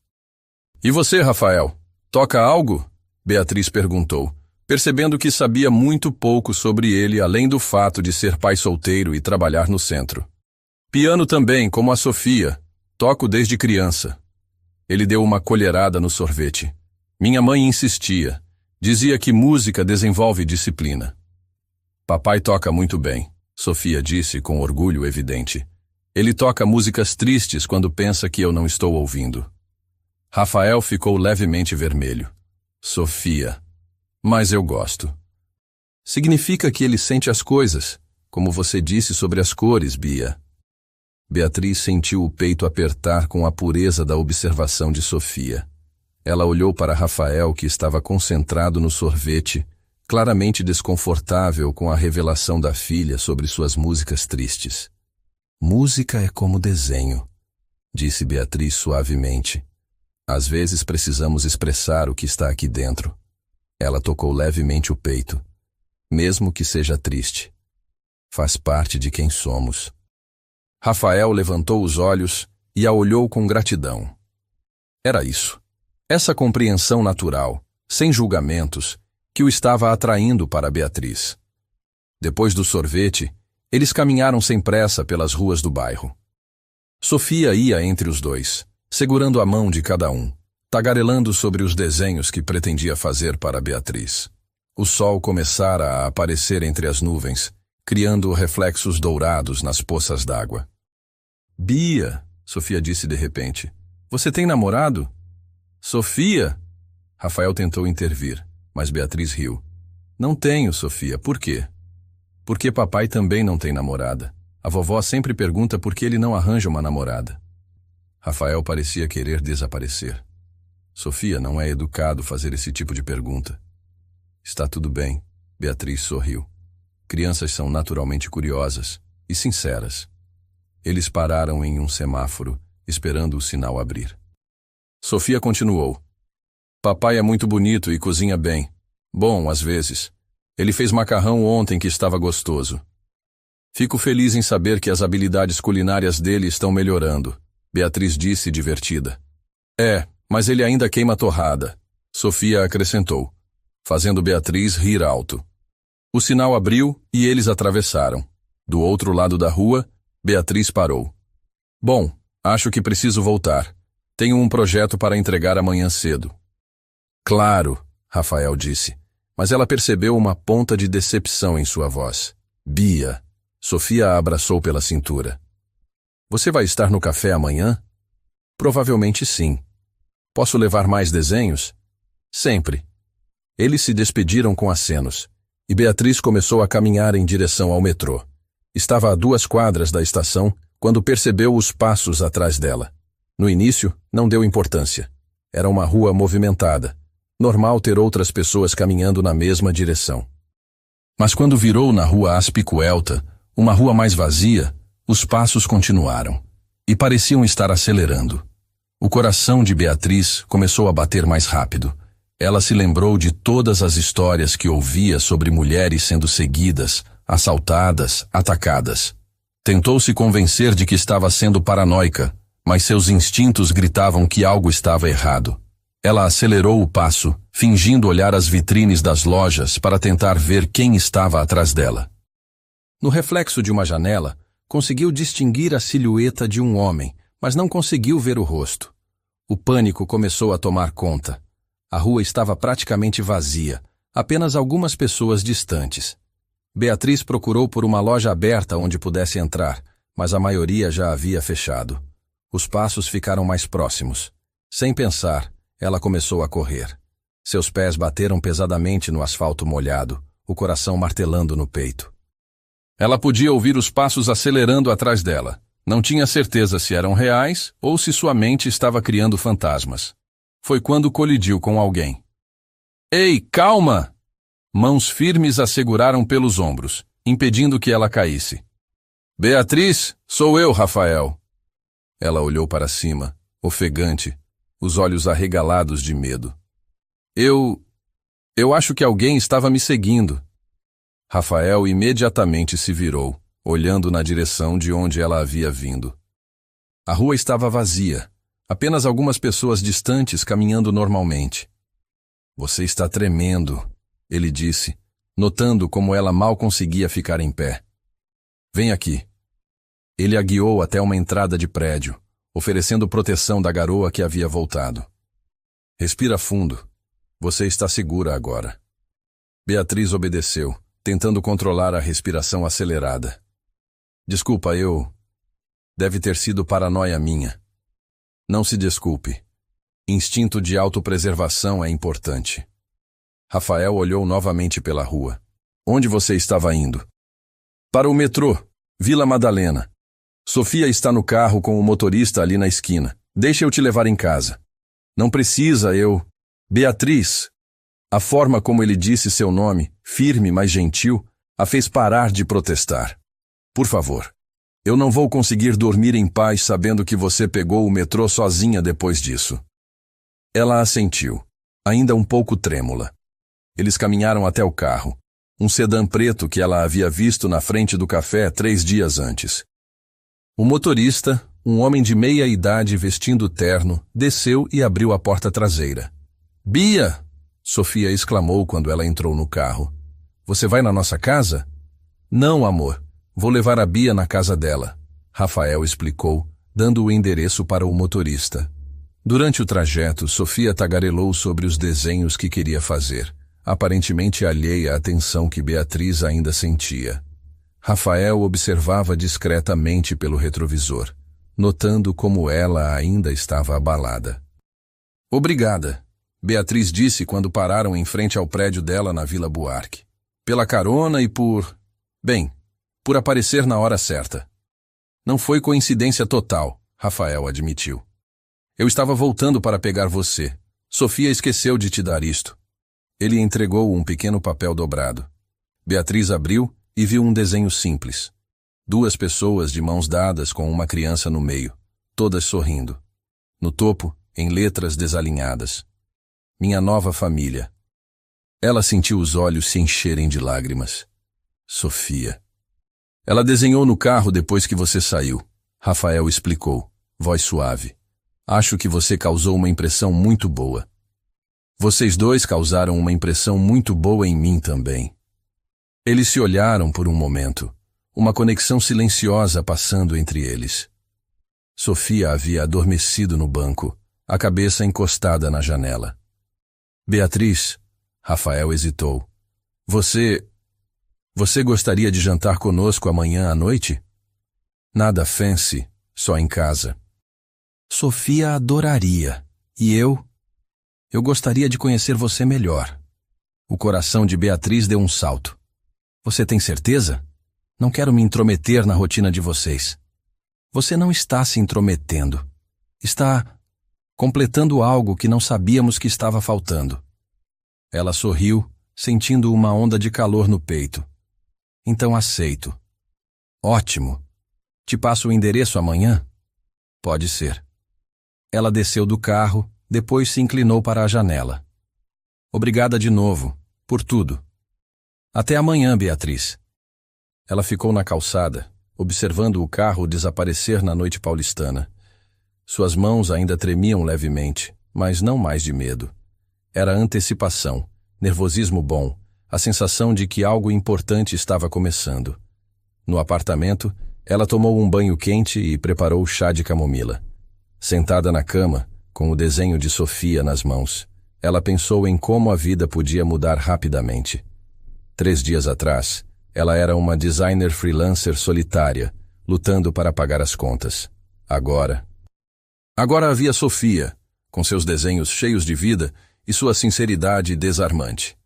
E você, Rafael, toca algo? Beatriz perguntou, percebendo que sabia muito pouco sobre ele além do fato de ser pai solteiro e trabalhar no centro. Piano também, como a Sofia. Toco desde criança. Ele deu uma colherada no sorvete. Minha mãe insistia. Dizia que música desenvolve disciplina. Papai toca muito bem, Sofia disse com orgulho evidente. Ele toca músicas tristes quando pensa que eu não estou ouvindo. Rafael ficou levemente vermelho. Sofia. Mas eu gosto. Significa que ele sente as coisas, como você disse sobre as cores, Bia. Beatriz sentiu o peito apertar com a pureza da observação de Sofia. Ela olhou para Rafael, que estava concentrado no sorvete, claramente desconfortável com a revelação da filha sobre suas músicas tristes. Música é como desenho, disse Beatriz suavemente. Às vezes precisamos expressar o que está aqui dentro. Ela tocou levemente o peito, mesmo que seja triste. Faz parte de quem somos. Rafael levantou os olhos e a olhou com gratidão. Era isso. Essa compreensão natural, sem julgamentos, que o estava atraindo para Beatriz. Depois do sorvete, eles caminharam sem pressa pelas ruas do bairro. Sofia ia entre os dois, segurando a mão de cada um, tagarelando sobre os desenhos que pretendia fazer para Beatriz. O sol começara a aparecer entre as nuvens, criando reflexos dourados nas poças d'água. Bia, Sofia disse de repente, você tem namorado? Sofia? Rafael tentou intervir, mas Beatriz riu. Não tenho, Sofia, por quê? Porque papai também não tem namorada. A vovó sempre pergunta por que ele não arranja uma namorada. Rafael parecia querer desaparecer. Sofia, não é educado fazer esse tipo de pergunta. Está tudo bem, Beatriz sorriu. Crianças são naturalmente curiosas e sinceras. Eles pararam em um semáforo, esperando o sinal abrir. Sofia continuou. Papai é muito bonito e cozinha bem. Bom, às vezes. Ele fez macarrão ontem que estava gostoso. Fico feliz em saber que as habilidades culinárias dele estão melhorando, Beatriz disse divertida. Mas ele ainda queima torrada, Sofia acrescentou, fazendo Beatriz rir alto. O sinal abriu e eles atravessaram. Do outro lado da rua, Beatriz parou. Bom, acho que preciso voltar. Tenho um projeto para entregar amanhã cedo. Claro, Rafael disse, mas ela percebeu uma ponta de decepção em sua voz. Bia, Sofia a abraçou pela cintura. Você vai estar no café amanhã? Provavelmente sim. Posso levar mais desenhos? Sempre. Eles se despediram com acenos, e Beatriz começou a caminhar em direção ao metrô. Estava a 2 quadras da estação quando percebeu os passos atrás dela. No início, não deu importância. Era uma rua movimentada. Normal ter outras pessoas caminhando na mesma direção. Mas quando virou na rua Aspicuelta, uma rua mais vazia, os passos continuaram, e pareciam estar acelerando. O coração de Beatriz começou a bater mais rápido. Ela se lembrou de todas as histórias que ouvia sobre mulheres sendo seguidas, assaltadas, atacadas. Tentou se convencer de que estava sendo paranoica, mas seus instintos gritavam que algo estava errado. Ela acelerou o passo, fingindo olhar as vitrines das lojas para tentar ver quem estava atrás dela. No reflexo de uma janela, conseguiu distinguir a silhueta de um homem, mas não conseguiu ver o rosto. O pânico começou a tomar conta. A rua estava praticamente vazia, apenas algumas pessoas distantes. Beatriz procurou por uma loja aberta onde pudesse entrar, mas a maioria já havia fechado. Os passos ficaram mais próximos. Sem pensar, ela começou a correr. Seus pés bateram pesadamente no asfalto molhado, o coração martelando no peito. Ela podia ouvir os passos acelerando atrás dela. Não tinha certeza se eram reais ou se sua mente estava criando fantasmas. Foi quando colidiu com alguém. Ei, calma! Mãos firmes a seguraram pelos ombros, impedindo que ela caísse. Beatriz, sou eu, Rafael. Ela olhou para cima, ofegante, os olhos arregalados de medo. Eu acho que alguém estava me seguindo. Rafael imediatamente se virou, olhando na direção de onde ela havia vindo. A rua estava vazia, apenas algumas pessoas distantes caminhando normalmente. Você está tremendo. ele disse, notando como ela mal conseguia ficar em pé. Vem aqui. Ele a guiou até uma entrada de prédio, oferecendo proteção da garoa que havia voltado. Respira fundo. Você está segura agora. Beatriz obedeceu, tentando controlar a respiração acelerada. Desculpa, Deve ter sido paranoia minha. Não se desculpe. Instinto de autopreservação é importante. Rafael olhou novamente pela rua. Onde você estava indo? Para o metrô, Vila Madalena. Sofia está no carro com o motorista ali na esquina. Deixa eu te levar em casa. Não precisa, Beatriz. A forma como ele disse seu nome, firme, mas gentil, a fez parar de protestar. Por favor. Eu não vou conseguir dormir em paz sabendo que você pegou o metrô sozinha depois disso. Ela assentiu, ainda um pouco trêmula. Eles caminharam até o carro, um sedã preto que ela havia visto na frente do café 3 dias antes. O motorista, um homem de meia idade vestindo terno, desceu e abriu a porta traseira. Bia! Sofia exclamou quando ela entrou no carro. Você vai na nossa casa? Não, amor. Vou levar a Bia na casa dela, Rafael explicou, dando o endereço para o motorista. Durante o trajeto, Sofia tagarelou sobre os desenhos que queria fazer, aparentemente alheia à tensão que Beatriz ainda sentia. Rafael observava discretamente pelo retrovisor, notando como ela ainda estava abalada. Obrigada, Beatriz disse quando pararam em frente ao prédio dela na Vila Buarque. Pela carona e por aparecer na hora certa. Não foi coincidência total, Rafael admitiu. Eu estava voltando para pegar você. Sofia esqueceu de te dar isto. Ele entregou um pequeno papel dobrado. Beatriz abriu e viu um desenho simples. 2 pessoas de mãos dadas com uma criança no meio, todas sorrindo. No topo, em letras desalinhadas. Minha nova família. Ela sentiu os olhos se encherem de lágrimas. Sofia. Ela desenhou no carro depois que você saiu. Rafael explicou, voz suave. Acho que você causou uma impressão muito boa. Vocês 2 causaram uma impressão muito boa em mim também. Eles se olharam por um momento, uma conexão silenciosa passando entre eles. Sofia havia adormecido no banco, a cabeça encostada na janela. Beatriz, Rafael hesitou. Você gostaria de jantar conosco amanhã à noite? Nada fancy, só em casa. Sofia adoraria. E eu? Eu gostaria de conhecer você melhor. O coração de Beatriz deu um salto. Você tem certeza? Não quero me intrometer na rotina de vocês. Você não está se intrometendo. Está completando algo que não sabíamos que estava faltando. Ela sorriu, sentindo uma onda de calor no peito. Então aceito. Ótimo. Te passo o endereço amanhã? Pode ser. Ela desceu do carro, depois se inclinou para a janela. Obrigada de novo, por tudo. Até amanhã, Beatriz. Ela ficou na calçada, observando o carro desaparecer na noite paulistana. Suas mãos ainda tremiam levemente, mas não mais de medo. Era antecipação, nervosismo bom, a sensação de que algo importante estava começando. No apartamento, ela tomou um banho quente e preparou chá de camomila. Sentada na cama, com o desenho de Sofia nas mãos, ela pensou em como a vida podia mudar rapidamente. 3 dias atrás, ela era uma designer freelancer solitária, lutando para pagar as contas. Agora havia Sofia, com seus desenhos cheios de vida e sua sinceridade desarmante.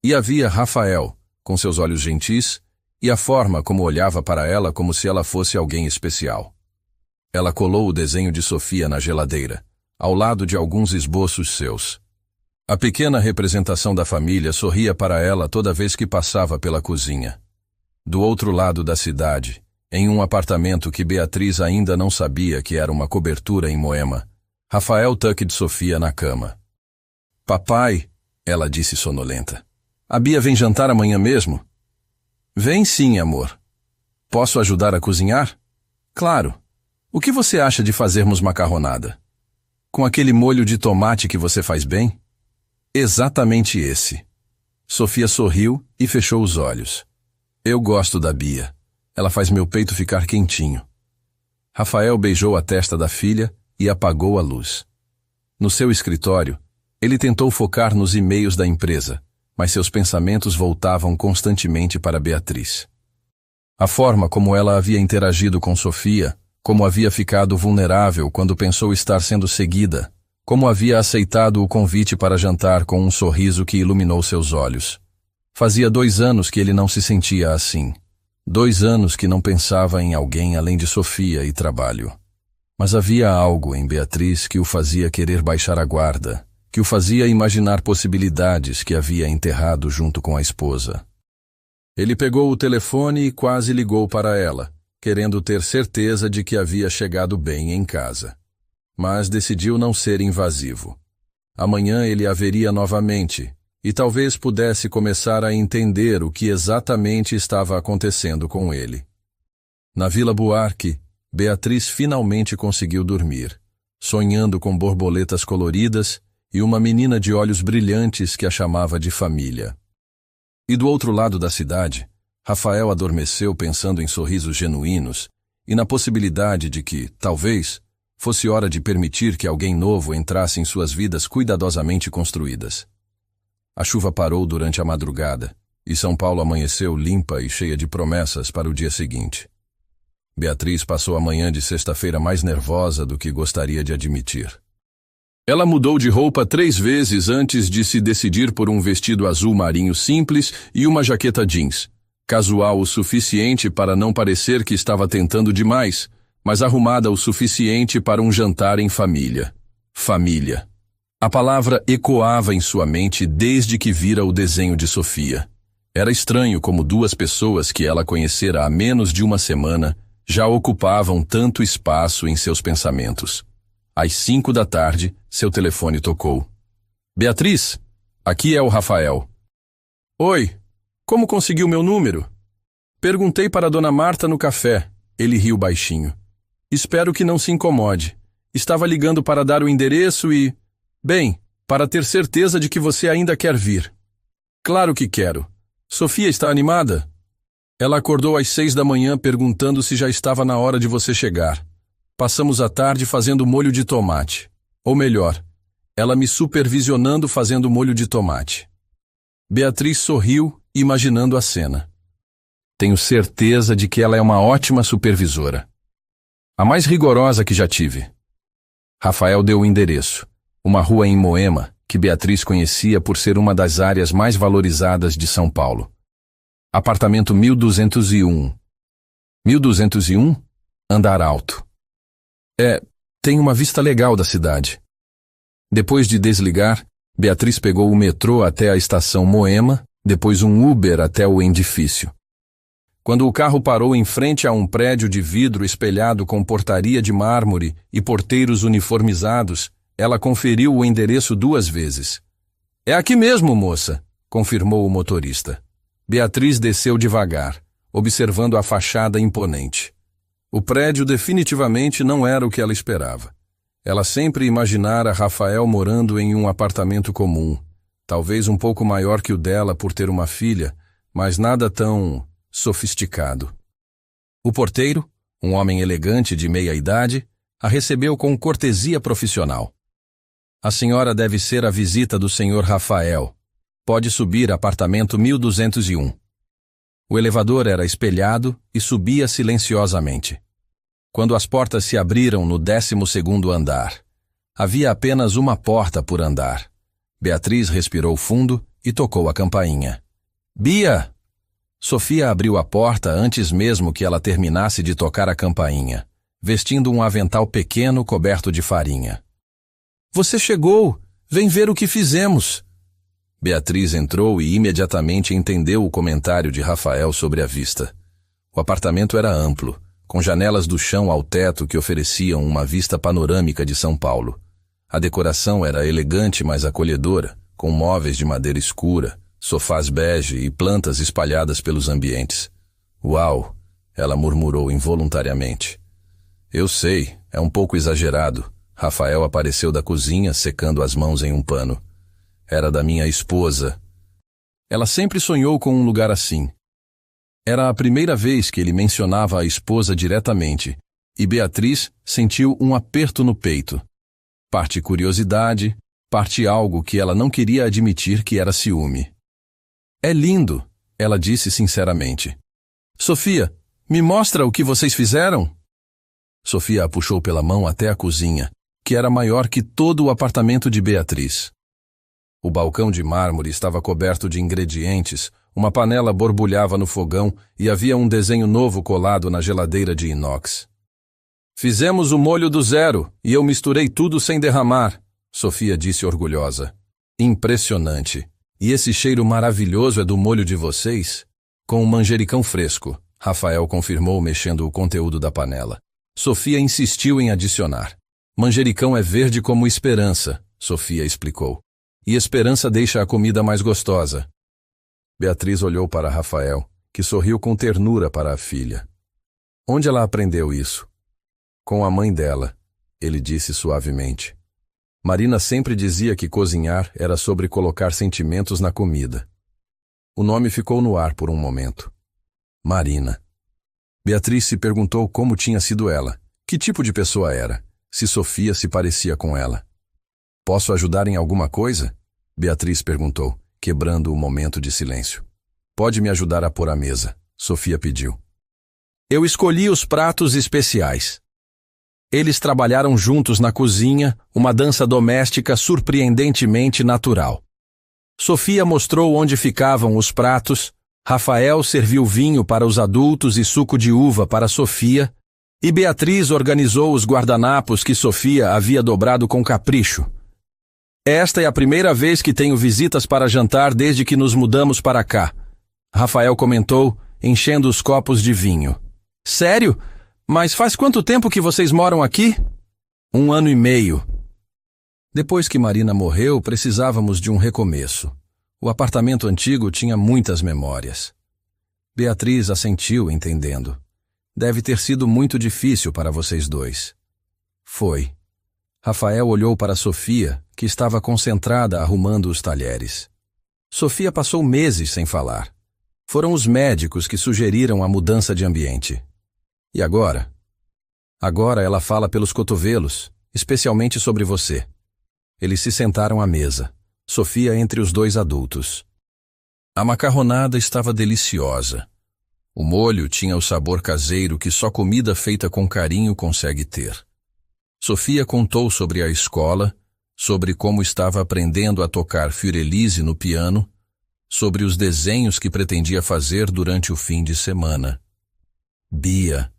E havia Rafael, com seus olhos gentis, e a forma como olhava para ela como se ela fosse alguém especial. Ela colou o desenho de Sofia na geladeira, ao lado de alguns esboços seus. A pequena representação da família sorria para ela toda vez que passava pela cozinha. Do outro lado da cidade, em um apartamento que Beatriz ainda não sabia que era uma cobertura em Moema, Rafael tuque de Sofia na cama. Papai, ela disse sonolenta. A Bia vem jantar amanhã mesmo? Vem sim, amor. Posso ajudar a cozinhar? Claro. O que você acha de fazermos macarronada? Com aquele molho de tomate que você faz bem? Exatamente esse. Sofia sorriu e fechou os olhos. Eu gosto da Bia. Ela faz meu peito ficar quentinho. Rafael beijou a testa da filha e apagou a luz. No seu escritório, ele tentou focar nos e-mails da empresa, mas seus pensamentos voltavam constantemente para Beatriz. A forma como ela havia interagido com Sofia, como havia ficado vulnerável quando pensou estar sendo seguida, como havia aceitado o convite para jantar com um sorriso que iluminou seus olhos. Fazia 2 anos que ele não se sentia assim. 2 anos que não pensava em alguém além de Sofia e trabalho. Mas havia algo em Beatriz que o fazia querer baixar a guarda, que o fazia imaginar possibilidades que havia enterrado junto com a esposa. Ele pegou o telefone e quase ligou para ela, querendo ter certeza de que havia chegado bem em casa. Mas decidiu não ser invasivo. Amanhã ele a veria novamente, e talvez pudesse começar a entender o que exatamente estava acontecendo com ele. Na Vila Buarque, Beatriz finalmente conseguiu dormir, sonhando com borboletas coloridas e uma menina de olhos brilhantes que a chamava de família. E do outro lado da cidade, Rafael adormeceu pensando em sorrisos genuínos e na possibilidade de que, talvez, fosse hora de permitir que alguém novo entrasse em suas vidas cuidadosamente construídas. A chuva parou durante a madrugada e São Paulo amanheceu limpa e cheia de promessas para o dia seguinte. Beatriz passou a manhã de sexta-feira mais nervosa do que gostaria de admitir. Ela mudou de roupa 3 vezes antes de se decidir por um vestido azul marinho simples e uma jaqueta jeans, casual o suficiente para não parecer que estava tentando demais, mas arrumada o suficiente para um jantar em família. Família. A palavra ecoava em sua mente desde que vira o desenho de Sofia. Era estranho como 2 pessoas que ela conhecera há menos de uma semana já ocupavam tanto espaço em seus pensamentos. Às 5 da tarde, seu telefone tocou. Beatriz, aqui é o Rafael. Oi, como conseguiu meu número? Perguntei para a dona Marta no café. Ele riu baixinho. Espero que não se incomode. Estava ligando para dar o endereço e... Bem, para ter certeza de que você ainda quer vir. Claro que quero. Sofia está animada? Ela acordou às 6 da manhã perguntando se já estava na hora de você chegar. Passamos a tarde fazendo molho de tomate. Ou melhor, ela me supervisionando fazendo molho de tomate. Beatriz sorriu, imaginando a cena. Tenho certeza de que ela é uma ótima supervisora. A mais rigorosa que já tive. Rafael deu o endereço. Uma rua em Moema, que Beatriz conhecia por ser uma das áreas mais valorizadas de São Paulo. Apartamento 1201. 1201? Andar alto. Tem uma vista legal da cidade. Depois de desligar, Beatriz pegou o metrô até a estação Moema, depois um Uber até o edifício. Quando o carro parou em frente a um prédio de vidro espelhado com portaria de mármore e porteiros uniformizados, ela conferiu o endereço 2 vezes. É aqui mesmo, moça, confirmou o motorista. Beatriz desceu devagar, observando a fachada imponente. O prédio definitivamente não era o que ela esperava. Ela sempre imaginara Rafael morando em um apartamento comum, talvez um pouco maior que o dela por ter uma filha, mas nada tão sofisticado. O porteiro, um homem elegante de meia idade, a recebeu com cortesia profissional. A senhora deve ser a visita do senhor Rafael. Pode subir apartamento 1201. O elevador era espelhado e subia silenciosamente. Quando as portas se abriram no 12º andar, havia apenas uma porta por andar. Beatriz respirou fundo e tocou a campainha. Bia! Sofia abriu a porta antes mesmo que ela terminasse de tocar a campainha, vestindo um avental pequeno coberto de farinha. Você chegou! Vem ver o que fizemos! Beatriz entrou e imediatamente entendeu o comentário de Rafael sobre a vista. O apartamento era amplo, com janelas do chão ao teto que ofereciam uma vista panorâmica de São Paulo. A decoração era elegante, mas acolhedora, com móveis de madeira escura, sofás bege e plantas espalhadas pelos ambientes. Uau! Ela murmurou involuntariamente. Eu sei, é um pouco exagerado. Rafael apareceu da cozinha secando as mãos em um pano. Era da minha esposa. Ela sempre sonhou com um lugar assim. Era a primeira vez que ele mencionava a esposa diretamente, e Beatriz sentiu um aperto no peito. Parte curiosidade, parte algo que ela não queria admitir que era ciúme. É lindo, ela disse sinceramente. Sofia, me mostra o que vocês fizeram? Sofia a puxou pela mão até a cozinha, que era maior que todo o apartamento de Beatriz. O balcão de mármore estava coberto de ingredientes, uma panela borbulhava no fogão e havia um desenho novo colado na geladeira de inox. Fizemos o molho do zero e eu misturei tudo sem derramar, Sofia disse orgulhosa. Impressionante. E esse cheiro maravilhoso é do molho de vocês? Com um manjericão fresco, Rafael confirmou mexendo o conteúdo da panela. Sofia insistiu em adicionar. Manjericão é verde como esperança, Sofia explicou. E esperança deixa a comida mais gostosa. Beatriz olhou para Rafael, que sorriu com ternura para a filha. Onde ela aprendeu isso? Com a mãe dela, ele disse suavemente. Marina sempre dizia que cozinhar era sobre colocar sentimentos na comida. O nome ficou no ar por um momento. Marina. Beatriz se perguntou como tinha sido ela, que tipo de pessoa era, se Sofia se parecia com ela. Posso ajudar em alguma coisa? Beatriz perguntou, quebrando o momento de silêncio. Pode me ajudar a pôr a mesa, Sofia pediu. Eu escolhi os pratos especiais. Eles trabalharam juntos na cozinha, uma dança doméstica surpreendentemente natural. Sofia mostrou onde ficavam os pratos, Rafael serviu vinho para os adultos e suco de uva para Sofia, e Beatriz organizou os guardanapos que Sofia havia dobrado com capricho. Esta é a primeira vez que tenho visitas para jantar desde que nos mudamos para cá, Rafael comentou, enchendo os copos de vinho. Sério? Mas faz quanto tempo que vocês moram aqui? 1 ano e meio. Depois que Marina morreu, precisávamos de um recomeço. O apartamento antigo tinha muitas memórias. Beatriz assentiu, entendendo. Deve ter sido muito difícil para vocês dois. Foi. Rafael olhou para Sofia, que estava concentrada arrumando os talheres. Sofia passou meses sem falar. Foram os médicos que sugeriram a mudança de ambiente. E agora? Agora ela fala pelos cotovelos, especialmente sobre você. Eles se sentaram à mesa, Sofia entre os 2 adultos. A macarronada estava deliciosa. O molho tinha o sabor caseiro que só comida feita com carinho consegue ter. Sofia contou sobre a escola, sobre como estava aprendendo a tocar Fiorelise no piano, sobre os desenhos que pretendia fazer durante o fim de semana. Bia,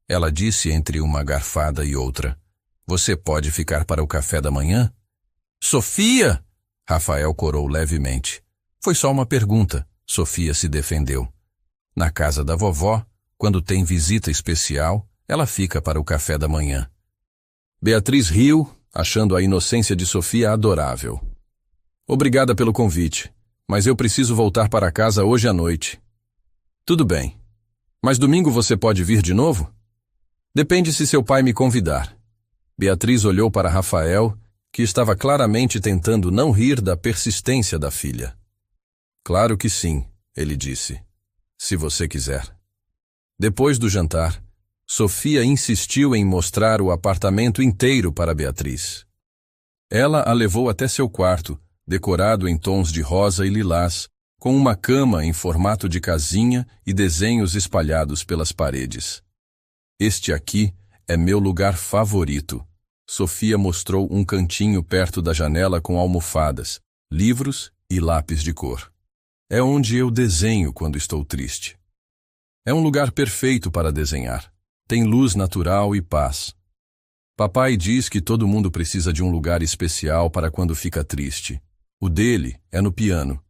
ela disse entre uma garfada e outra, você pode ficar para o café da manhã? Sofia! Rafael corou levemente. Foi só uma pergunta, Sofia se defendeu. Na casa da vovó, quando tem visita especial, ela fica para o café da manhã. Beatriz riu, achando a inocência de Sofia adorável. Obrigada pelo convite, mas eu preciso voltar para casa hoje à noite. Tudo bem. Mas domingo você pode vir de novo? Depende se seu pai me convidar. Beatriz olhou para Rafael, que estava claramente tentando não rir da persistência da filha. Claro que sim, ele disse. Se você quiser. Depois do jantar, Sofia insistiu em mostrar o apartamento inteiro para Beatriz. Ela a levou até seu quarto, decorado em tons de rosa e lilás, com uma cama em formato de casinha e desenhos espalhados pelas paredes. Este aqui é meu lugar favorito. Sofia mostrou um cantinho perto da janela com almofadas, livros e lápis de cor. É onde eu desenho quando estou triste. É um lugar perfeito para desenhar. Tem luz natural e paz. Papai diz que todo mundo precisa de um lugar especial para quando fica triste. O dele é no piano.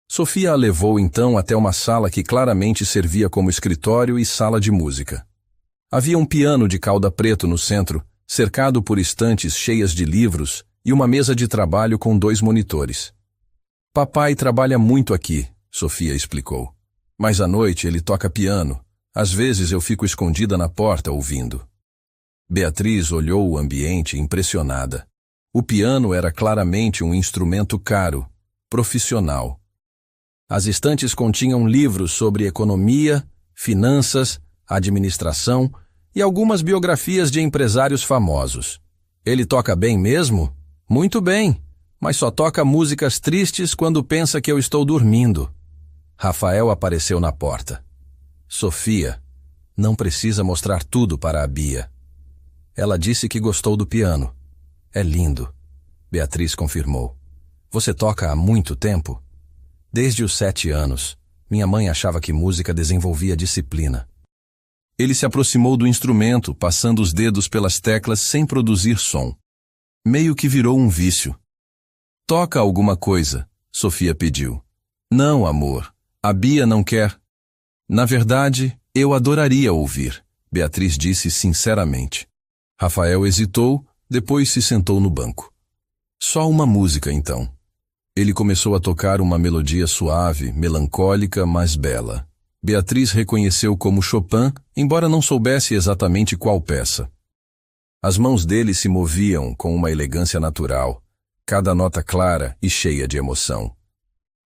Sofia a levou então até uma sala que claramente servia como escritório e sala de música. Havia um piano de cauda preto no centro, cercado por estantes cheias de livros e uma mesa de trabalho com 2 monitores. Papai trabalha muito aqui, Sofia explicou. Mas à noite ele toca piano. Às vezes eu fico escondida na porta ouvindo. Beatriz olhou o ambiente impressionada. O piano era claramente um instrumento caro, profissional. As estantes continham livros sobre economia, finanças, administração e algumas biografias de empresários famosos. Ele toca bem mesmo? Muito bem, mas só toca músicas tristes quando pensa que eu estou dormindo. Rafael apareceu na porta. Sofia, não precisa mostrar tudo para a Bia. Ela disse que gostou do piano. É lindo. Beatriz confirmou. Você toca há muito tempo? Desde os 7 anos. Minha mãe achava que música desenvolvia disciplina. Ele se aproximou do instrumento, passando os dedos pelas teclas sem produzir som. Meio que virou um vício. Toca alguma coisa, Sofia pediu. Não, amor. A Bia não quer. Na verdade, eu adoraria ouvir, Beatriz disse sinceramente. Rafael hesitou, depois se sentou no banco. Só uma música, então. Ele começou a tocar uma melodia suave, melancólica, mas bela. Beatriz reconheceu como Chopin, embora não soubesse exatamente qual peça. As mãos dele se moviam com uma elegância natural, cada nota clara e cheia de emoção.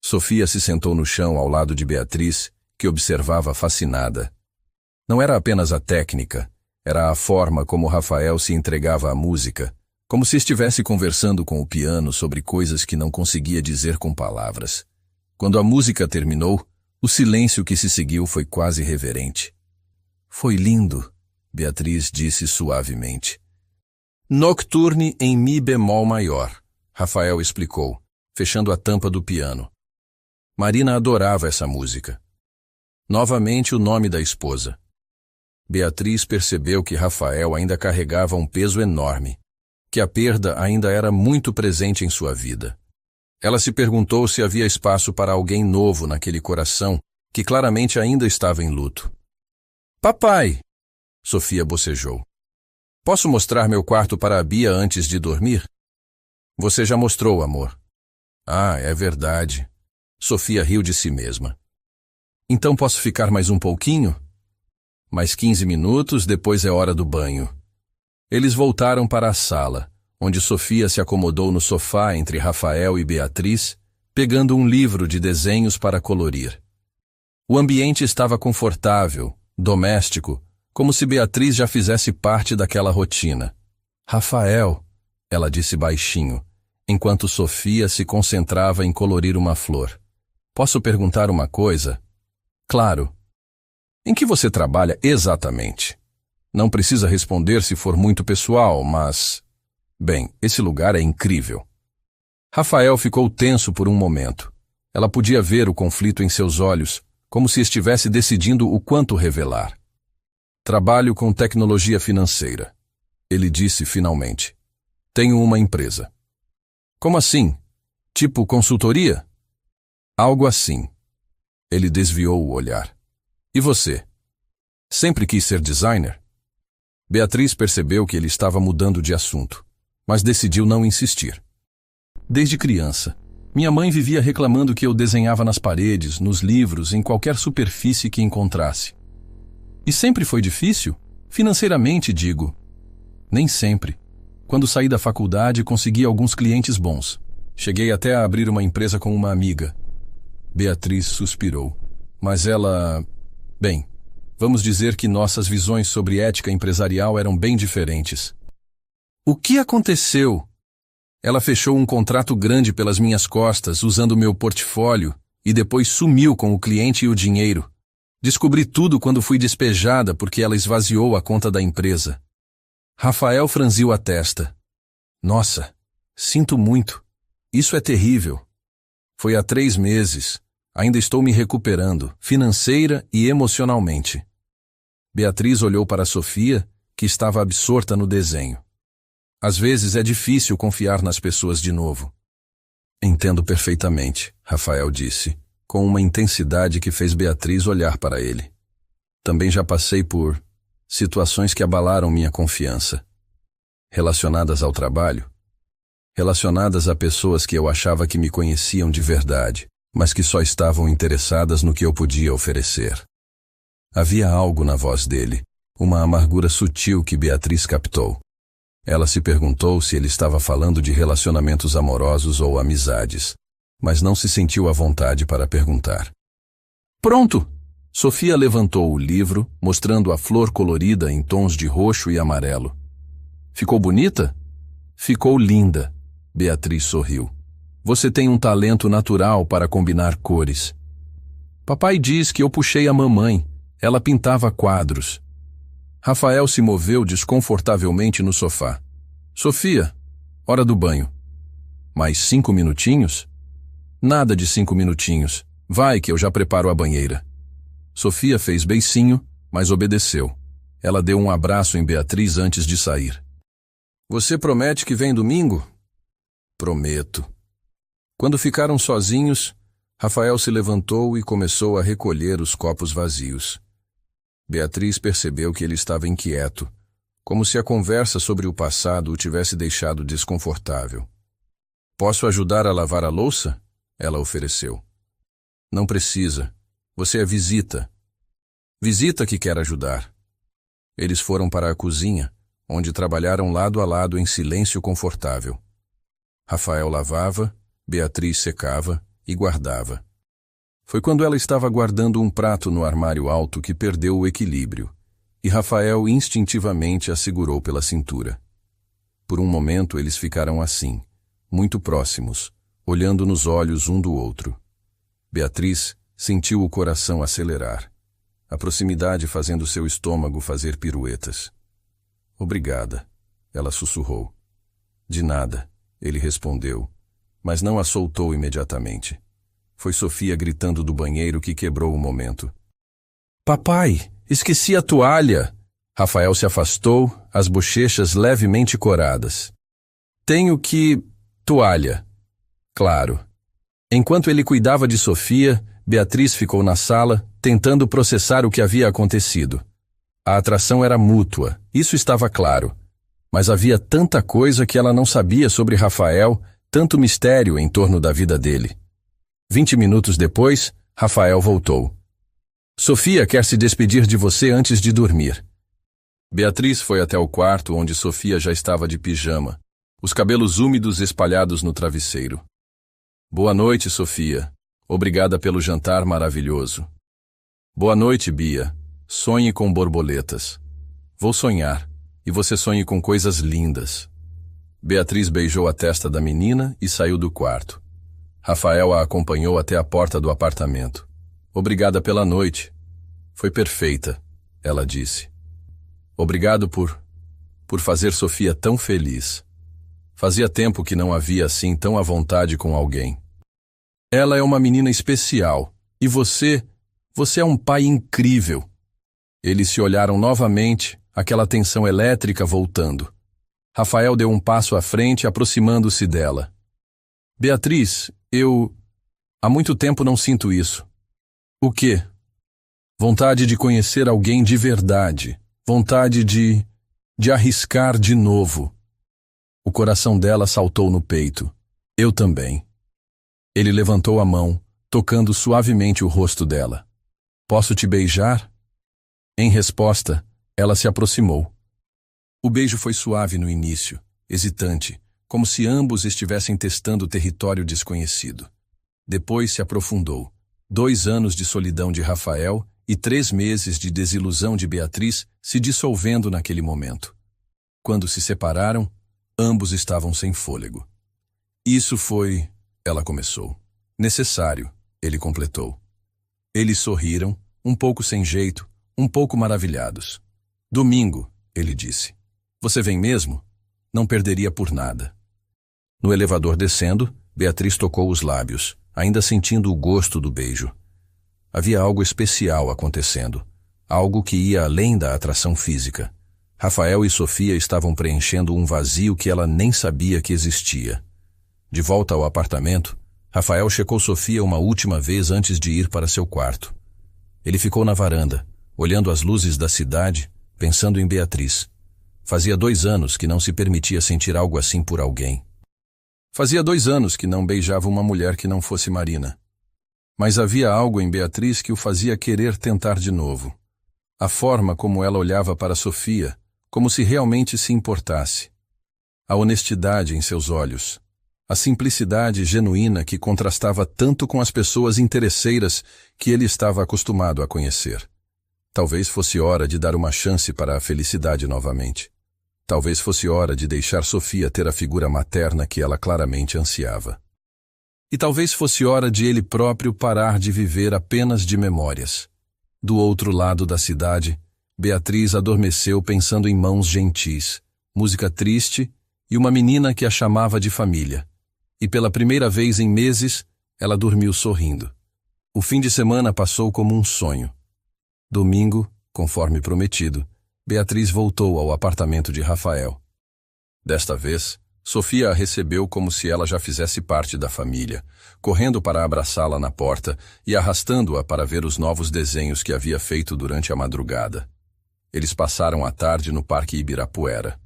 Sofia se sentou no chão ao lado de Beatriz, que observava fascinada. Não era apenas a técnica, era a forma como Rafael se entregava à música, como se estivesse conversando com o piano sobre coisas que não conseguia dizer com palavras. Quando a música terminou, o silêncio que se seguiu foi quase reverente. Foi lindo, Beatriz disse suavemente. Nocturne em mi bemol maior, Rafael explicou, fechando a tampa do piano. Marina adorava essa música. Novamente o nome da esposa. Beatriz percebeu que Rafael ainda carregava um peso enorme, que a perda ainda era muito presente em sua vida. Ela se perguntou se havia espaço para alguém novo naquele coração que claramente ainda estava em luto. Papai, Sofia bocejou. Posso mostrar meu quarto para a Bia antes de dormir? Você já mostrou, amor. Ah, é verdade. Sofia riu de si mesma. Então posso ficar mais um pouquinho? Mais 15 minutos, depois é hora do banho. Eles voltaram para a sala, onde Sofia se acomodou no sofá entre Rafael e Beatriz, pegando um livro de desenhos para colorir. O ambiente estava confortável, doméstico, como se Beatriz já fizesse parte daquela rotina. Rafael, ela disse baixinho, enquanto Sofia se concentrava em colorir uma flor. Posso perguntar uma coisa? Claro. Em que você trabalha exatamente? Não precisa responder se for muito pessoal, mas... Bem, esse lugar é incrível. Rafael ficou tenso por um momento. Ela podia ver o conflito em seus olhos, como se estivesse decidindo o quanto revelar. Trabalho com tecnologia financeira. Ele disse finalmente. Tenho uma empresa. Como assim? Tipo consultoria? Algo assim. Ele desviou o olhar. E você? Sempre quis ser designer? Beatriz percebeu que ele estava mudando de assunto, mas decidiu não insistir. Desde criança, minha mãe vivia reclamando que eu desenhava nas paredes, nos livros, em qualquer superfície que encontrasse. E sempre foi difícil? Financeiramente, digo. Nem sempre. Quando saí da faculdade, consegui alguns clientes bons. Cheguei até a abrir uma empresa com uma amiga. Beatriz suspirou. Mas ela... Bem, vamos dizer que nossas visões sobre ética empresarial eram bem diferentes. O que aconteceu? Ela fechou um contrato grande pelas minhas costas, usando meu portfólio, e depois sumiu com o cliente e o dinheiro. Descobri tudo quando fui despejada porque ela esvaziou a conta da empresa. Rafael franziu a testa. Nossa, sinto muito. Isso é terrível. Foi há 3 meses. Ainda estou me recuperando, financeira e emocionalmente. Beatriz olhou para Sofia, que estava absorta no desenho. Às vezes é difícil confiar nas pessoas de novo. Entendo perfeitamente, Rafael disse, com uma intensidade que fez Beatriz olhar para ele. Também já passei por situações que abalaram minha confiança. Relacionadas ao trabalho. Relacionadas a pessoas que eu achava que me conheciam de verdade, mas que só estavam interessadas no que eu podia oferecer. Havia algo na voz dele, uma amargura sutil que Beatriz captou. Ela se perguntou se ele estava falando de relacionamentos amorosos ou amizades. mas não se sentiu à vontade para perguntar. Pronto! Sofia levantou o livro, mostrando a flor colorida em tons de roxo e amarelo. Ficou bonita? Ficou linda. Beatriz sorriu. Você tem um talento natural para combinar cores. Papai diz que eu puxei a mamãe. Ela pintava quadros. Rafael se moveu desconfortavelmente no sofá. Sofia, hora do banho. Mais 5 minutinhos? Nada de 5 minutinhos. Vai que eu já preparo a banheira. Sofia fez beicinho, mas obedeceu. Ela deu um abraço em Beatriz antes de sair. Você promete que vem domingo? Prometo. Quando ficaram sozinhos, Rafael se levantou e começou a recolher os copos vazios. Beatriz percebeu que ele estava inquieto, como se a conversa sobre o passado o tivesse deixado desconfortável. Posso ajudar a lavar a louça? Ela ofereceu. Não precisa. Você é visita. Visita que quer ajudar. Eles foram para a cozinha, onde trabalharam lado a lado em silêncio confortável. Rafael lavava, Beatriz secava e guardava. Foi quando ela estava guardando um prato no armário alto que perdeu o equilíbrio, e Rafael instintivamente a segurou pela cintura. Por um momento eles ficaram assim, muito próximos, olhando nos olhos um do outro. Beatriz sentiu o coração acelerar, a proximidade fazendo seu estômago fazer piruetas. Obrigada, ela sussurrou. De nada, ele respondeu, mas não a soltou imediatamente. Foi Sofia gritando do banheiro que quebrou o momento. Papai, esqueci a toalha! Rafael se afastou, as bochechas levemente coradas. Tenho que... toalha. Claro. Enquanto ele cuidava de Sofia, Beatriz ficou na sala, tentando processar o que havia acontecido. A atração era mútua, isso estava claro. Mas havia tanta coisa que ela não sabia sobre Rafael, tanto mistério em torno da vida dele. 20 minutos depois, Rafael voltou. Sofia quer se despedir de você antes de dormir. Beatriz foi até o quarto onde Sofia já estava de pijama, os cabelos úmidos espalhados no travesseiro. Boa noite, Sofia. Obrigada pelo jantar maravilhoso. Boa noite, Bia. Sonhe com borboletas. Vou sonhar, e você sonhe com coisas lindas. Beatriz beijou a testa da menina e saiu do quarto. Rafael a acompanhou até a porta do apartamento. Obrigada pela noite. Foi perfeita, ela disse. Obrigado por fazer Sofia tão feliz. Fazia tempo que não havia assim tão à vontade com alguém. Ela é uma menina especial, e você é um pai incrível. Eles se olharam novamente, aquela tensão elétrica voltando. Rafael deu um passo à frente, aproximando-se dela. Beatriz, há muito tempo não sinto isso. O quê? Vontade de conhecer alguém de verdade. Vontade de arriscar de novo. O coração dela saltou no peito. Eu também. Ele levantou a mão, tocando suavemente o rosto dela. Posso te beijar? Em resposta, ela se aproximou. O beijo foi suave no início, hesitante, como se ambos estivessem testando território desconhecido. Depois se aprofundou. 2 anos de solidão de Rafael e 3 meses de desilusão de Beatriz se dissolvendo naquele momento. Quando se separaram, ambos estavam sem fôlego. Isso foi... Ela começou. Necessário, ele completou. Eles sorriram, um pouco sem jeito, um pouco maravilhados. Domingo, ele disse. Você vem mesmo? Não perderia por nada. No elevador descendo, Beatriz tocou os lábios, ainda sentindo o gosto do beijo. Havia algo especial acontecendo, algo que ia além da atração física. Rafael e Sofia estavam preenchendo um vazio que ela nem sabia que existia. De volta ao apartamento, Rafael checou Sofia uma última vez antes de ir para seu quarto. Ele ficou na varanda, olhando as luzes da cidade, pensando em Beatriz. Fazia 2 anos que não se permitia sentir algo assim por alguém. Fazia 2 anos que não beijava uma mulher que não fosse Marina. Mas havia algo em Beatriz que o fazia querer tentar de novo. A forma como ela olhava para Sofia, como se realmente se importasse. A honestidade em seus olhos. A simplicidade genuína que contrastava tanto com as pessoas interesseiras que ele estava acostumado a conhecer. Talvez fosse hora de dar uma chance para a felicidade novamente. Talvez fosse hora de deixar Sofia ter a figura materna que ela claramente ansiava. E talvez fosse hora de ele próprio parar de viver apenas de memórias. Do outro lado da cidade, Beatriz adormeceu pensando em mãos gentis, música triste e uma menina que a chamava de família. E pela primeira vez em meses, ela dormiu sorrindo. O fim de semana passou como um sonho. Domingo, conforme prometido, Beatriz voltou ao apartamento de Rafael. Desta vez, Sofia a recebeu como se ela já fizesse parte da família, correndo para abraçá-la na porta e arrastando-a para ver os novos desenhos que havia feito durante a madrugada. Eles passaram a tarde no Parque Ibirapuera.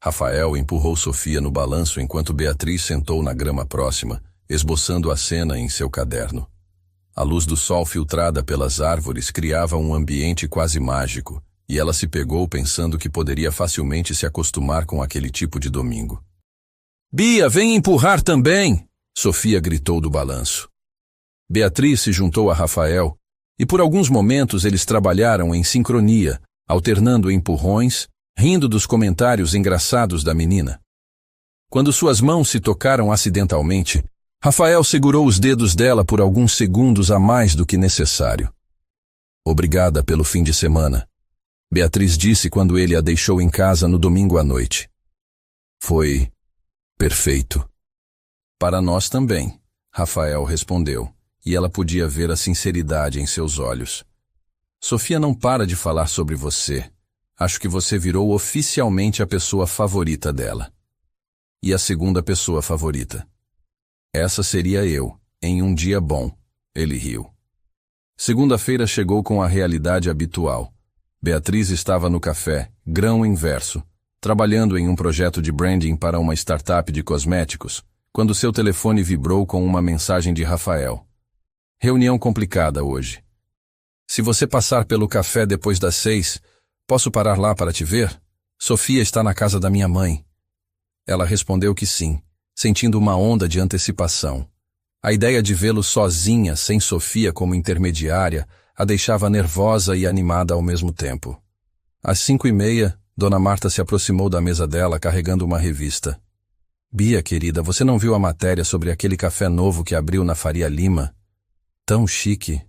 Rafael empurrou Sofia no balanço enquanto Beatriz sentou na grama próxima, esboçando a cena em seu caderno. A luz do sol filtrada pelas árvores criava um ambiente quase mágico, e ela se pegou pensando que poderia facilmente se acostumar com aquele tipo de domingo. "Bia, vem empurrar também!" Sofia gritou do balanço. Beatriz se juntou a Rafael, e por alguns momentos eles trabalharam em sincronia, alternando empurrões, rindo dos comentários engraçados da menina. Quando suas mãos se tocaram acidentalmente, Rafael segurou os dedos dela por alguns segundos a mais do que necessário. "Obrigada pelo fim de semana", Beatriz disse quando ele a deixou em casa no domingo à noite. "Foi perfeito." "Para nós também", Rafael respondeu, e ela podia ver a sinceridade em seus olhos. "Sofia não para de falar sobre você. Acho que você virou oficialmente a pessoa favorita dela." "E a segunda pessoa favorita?" "Essa seria eu, em um dia bom." Ele riu. Segunda-feira chegou com a realidade habitual. Beatriz estava no café, grão inverso, trabalhando em um projeto de branding para uma startup de cosméticos, quando seu telefone vibrou com uma mensagem de Rafael. "Reunião complicada hoje. Se você passar pelo café depois das 6, posso parar lá para te ver? Sofia está na casa da minha mãe." Ela respondeu que sim, sentindo uma onda de antecipação. A ideia de vê-lo sozinha, sem Sofia como intermediária, a deixava nervosa e animada ao mesmo tempo. Às 5:30, Dona Marta se aproximou da mesa dela carregando uma revista. "Bia, querida, você não viu a matéria sobre aquele café novo que abriu na Faria Lima? Tão chique."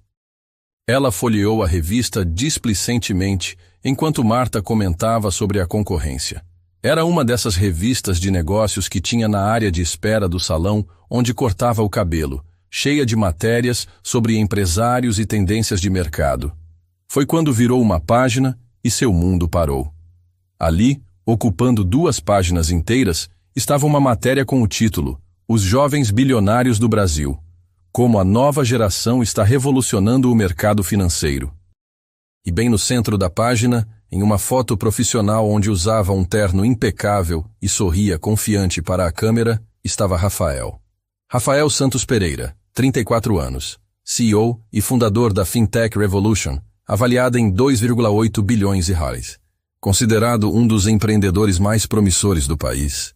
Ela folheou a revista displicentemente, enquanto Marta comentava sobre a concorrência. Era uma dessas revistas de negócios que tinha na área de espera do salão onde cortava o cabelo, cheia de matérias sobre empresários e tendências de mercado. Foi quando virou uma página e seu mundo parou. Ali, ocupando 2 páginas inteiras, estava uma matéria com o título "Os Jovens Bilionários do Brasil. Como a nova geração está revolucionando o mercado financeiro." E bem no centro da página, em uma foto profissional onde usava um terno impecável e sorria confiante para a câmera, estava Rafael. Rafael Santos Pereira, 34 anos, CEO e fundador da Fintech Revolution, avaliada em 2,8 bilhões de reais. Considerado um dos empreendedores mais promissores do país.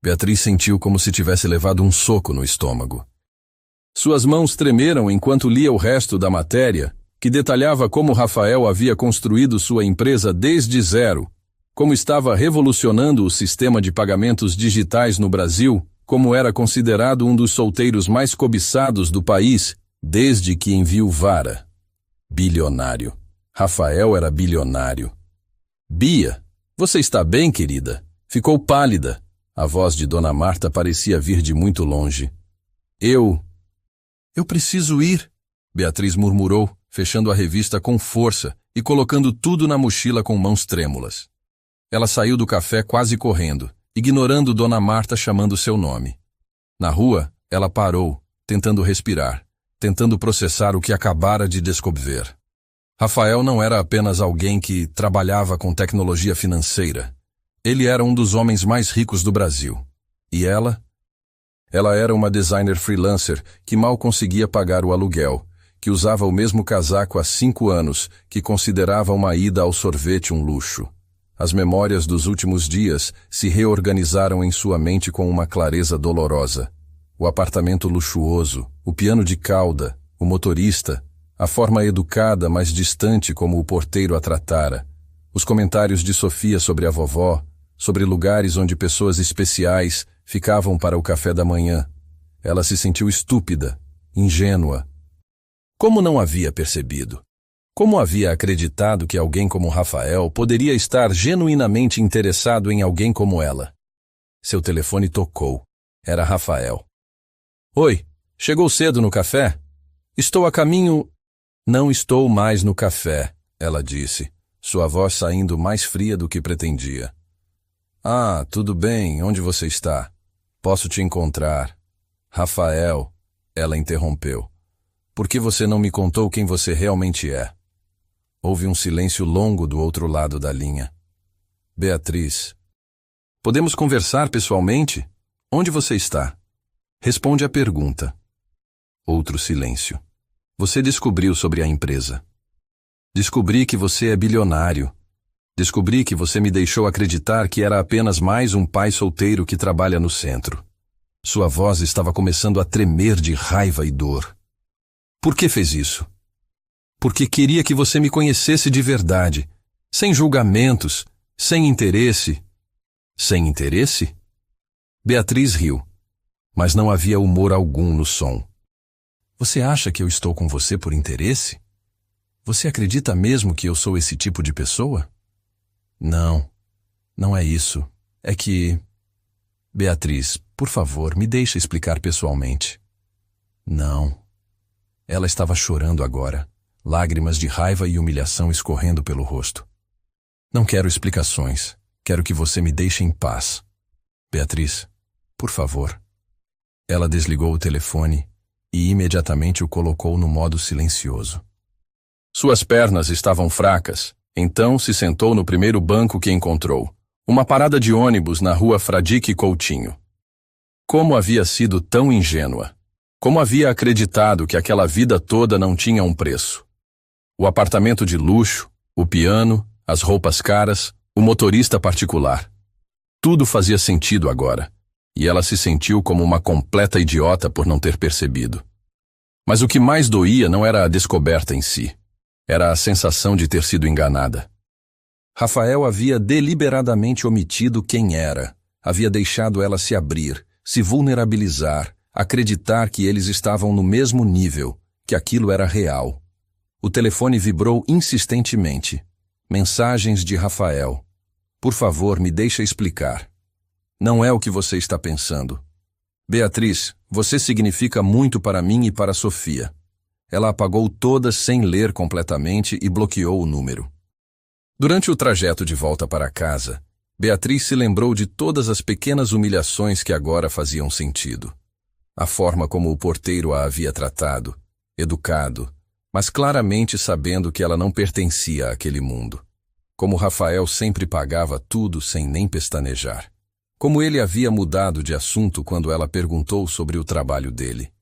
Beatriz sentiu como se tivesse levado um soco no estômago. Suas mãos tremeram enquanto lia o resto da matéria, que detalhava como Rafael havia construído sua empresa desde zero, como estava revolucionando o sistema de pagamentos digitais no Brasil, como era considerado um dos solteiros mais cobiçados do país, desde que enviuvara. Bilionário. Rafael era bilionário. "Bia, você está bem, querida?" Ficou pálida. A voz de Dona Marta parecia vir de muito longe. Eu preciso ir", Beatriz murmurou, fechando a revista com força e colocando tudo na mochila com mãos trêmulas. Ela saiu do café quase correndo, ignorando Dona Marta chamando seu nome. Na rua, ela parou, tentando respirar, tentando processar o que acabara de descobrir. Rafael não era apenas alguém que trabalhava com tecnologia financeira. Ele era um dos homens mais ricos do Brasil. E ela? Ela era uma designer freelancer que mal conseguia pagar o aluguel, que usava o mesmo casaco há 5 anos, que considerava uma ida ao sorvete um luxo. As memórias dos últimos dias se reorganizaram em sua mente com uma clareza dolorosa. O apartamento luxuoso, o piano de cauda, o motorista, a forma educada, mas distante como o porteiro a tratara, os comentários de Sofia sobre a vovó, sobre lugares onde pessoas especiais ficavam para o café da manhã. Ela se sentiu estúpida, ingênua. Como não havia percebido? Como havia acreditado que alguém como Rafael poderia estar genuinamente interessado em alguém como ela? Seu telefone tocou. Era Rafael. Oi, chegou cedo no café? Estou a caminho... Não estou mais no café, ela disse, sua voz saindo mais fria do que pretendia. Ah, tudo bem, onde você está? Posso te encontrar. Rafael, ela interrompeu. Por que você não me contou quem você realmente é? Houve um silêncio longo do outro lado da linha. Beatriz. Podemos conversar pessoalmente? Onde você está? Responde a pergunta. Outro silêncio. Você descobriu sobre a empresa. Descobri que você é bilionário. Descobri que você me deixou acreditar que era apenas mais um pai solteiro que trabalha no centro. Sua voz estava começando a tremer de raiva e dor. Por que fez isso? Porque queria que você me conhecesse de verdade, sem julgamentos, sem interesse. Sem interesse? Beatriz riu, mas não havia humor algum no som. Você acha que eu estou com você por interesse? Você acredita mesmo que eu sou esse tipo de pessoa? Não, não é isso. É que... Beatriz, por favor, me deixe explicar pessoalmente. Não. Ela estava chorando agora, lágrimas de raiva e humilhação escorrendo pelo rosto. Não quero explicações. Quero que você me deixe em paz. Beatriz, por favor. Ela desligou o telefone e imediatamente o colocou no modo silencioso. Suas pernas estavam fracas, então se sentou no primeiro banco que encontrou, uma parada de ônibus na rua Fradique Coutinho. Como havia sido tão ingênua? Como havia acreditado que aquela vida toda não tinha um preço? O apartamento de luxo, o piano, as roupas caras, o motorista particular. Tudo fazia sentido agora. E ela se sentiu como uma completa idiota por não ter percebido. Mas o que mais doía não era a descoberta em si. Era a sensação de ter sido enganada. Rafael havia deliberadamente omitido quem era. Havia deixado ela se abrir, se vulnerabilizar, acreditar que eles estavam no mesmo nível, que aquilo era real. O telefone vibrou insistentemente. Mensagens de Rafael. Por favor, me deixa explicar. Não é o que você está pensando. Beatriz, você significa muito para mim e para Sofia. Ela apagou todas sem ler completamente e bloqueou o número. Durante o trajeto de volta para casa, Beatriz se lembrou de todas as pequenas humilhações que agora faziam sentido. A forma como o porteiro a havia tratado, educado, mas claramente sabendo que ela não pertencia àquele mundo. Como Rafael sempre pagava tudo sem nem pestanejar. Como ele havia mudado de assunto quando ela perguntou sobre o trabalho dele.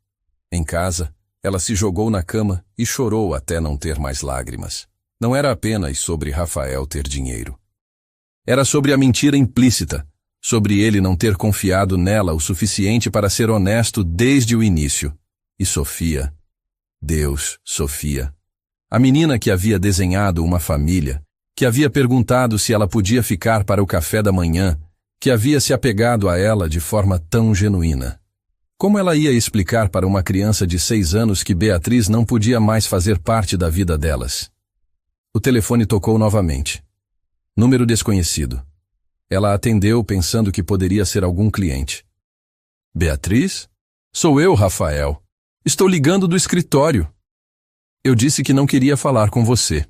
Em casa, ela se jogou na cama e chorou até não ter mais lágrimas. Não era apenas sobre Rafael ter dinheiro. Era sobre a mentira implícita, sobre ele não ter confiado nela o suficiente para ser honesto desde o início. E Sofia, Deus, Sofia, a menina que havia desenhado uma família, que havia perguntado se ela podia ficar para o café da manhã, que havia se apegado a ela de forma tão genuína. Como ela ia explicar para uma criança de 6 anos que Beatriz não podia mais fazer parte da vida delas? O telefone tocou novamente. Número desconhecido. Ela atendeu pensando que poderia ser algum cliente. Beatriz? Sou eu, Rafael. Estou ligando do escritório. Eu disse que não queria falar com você.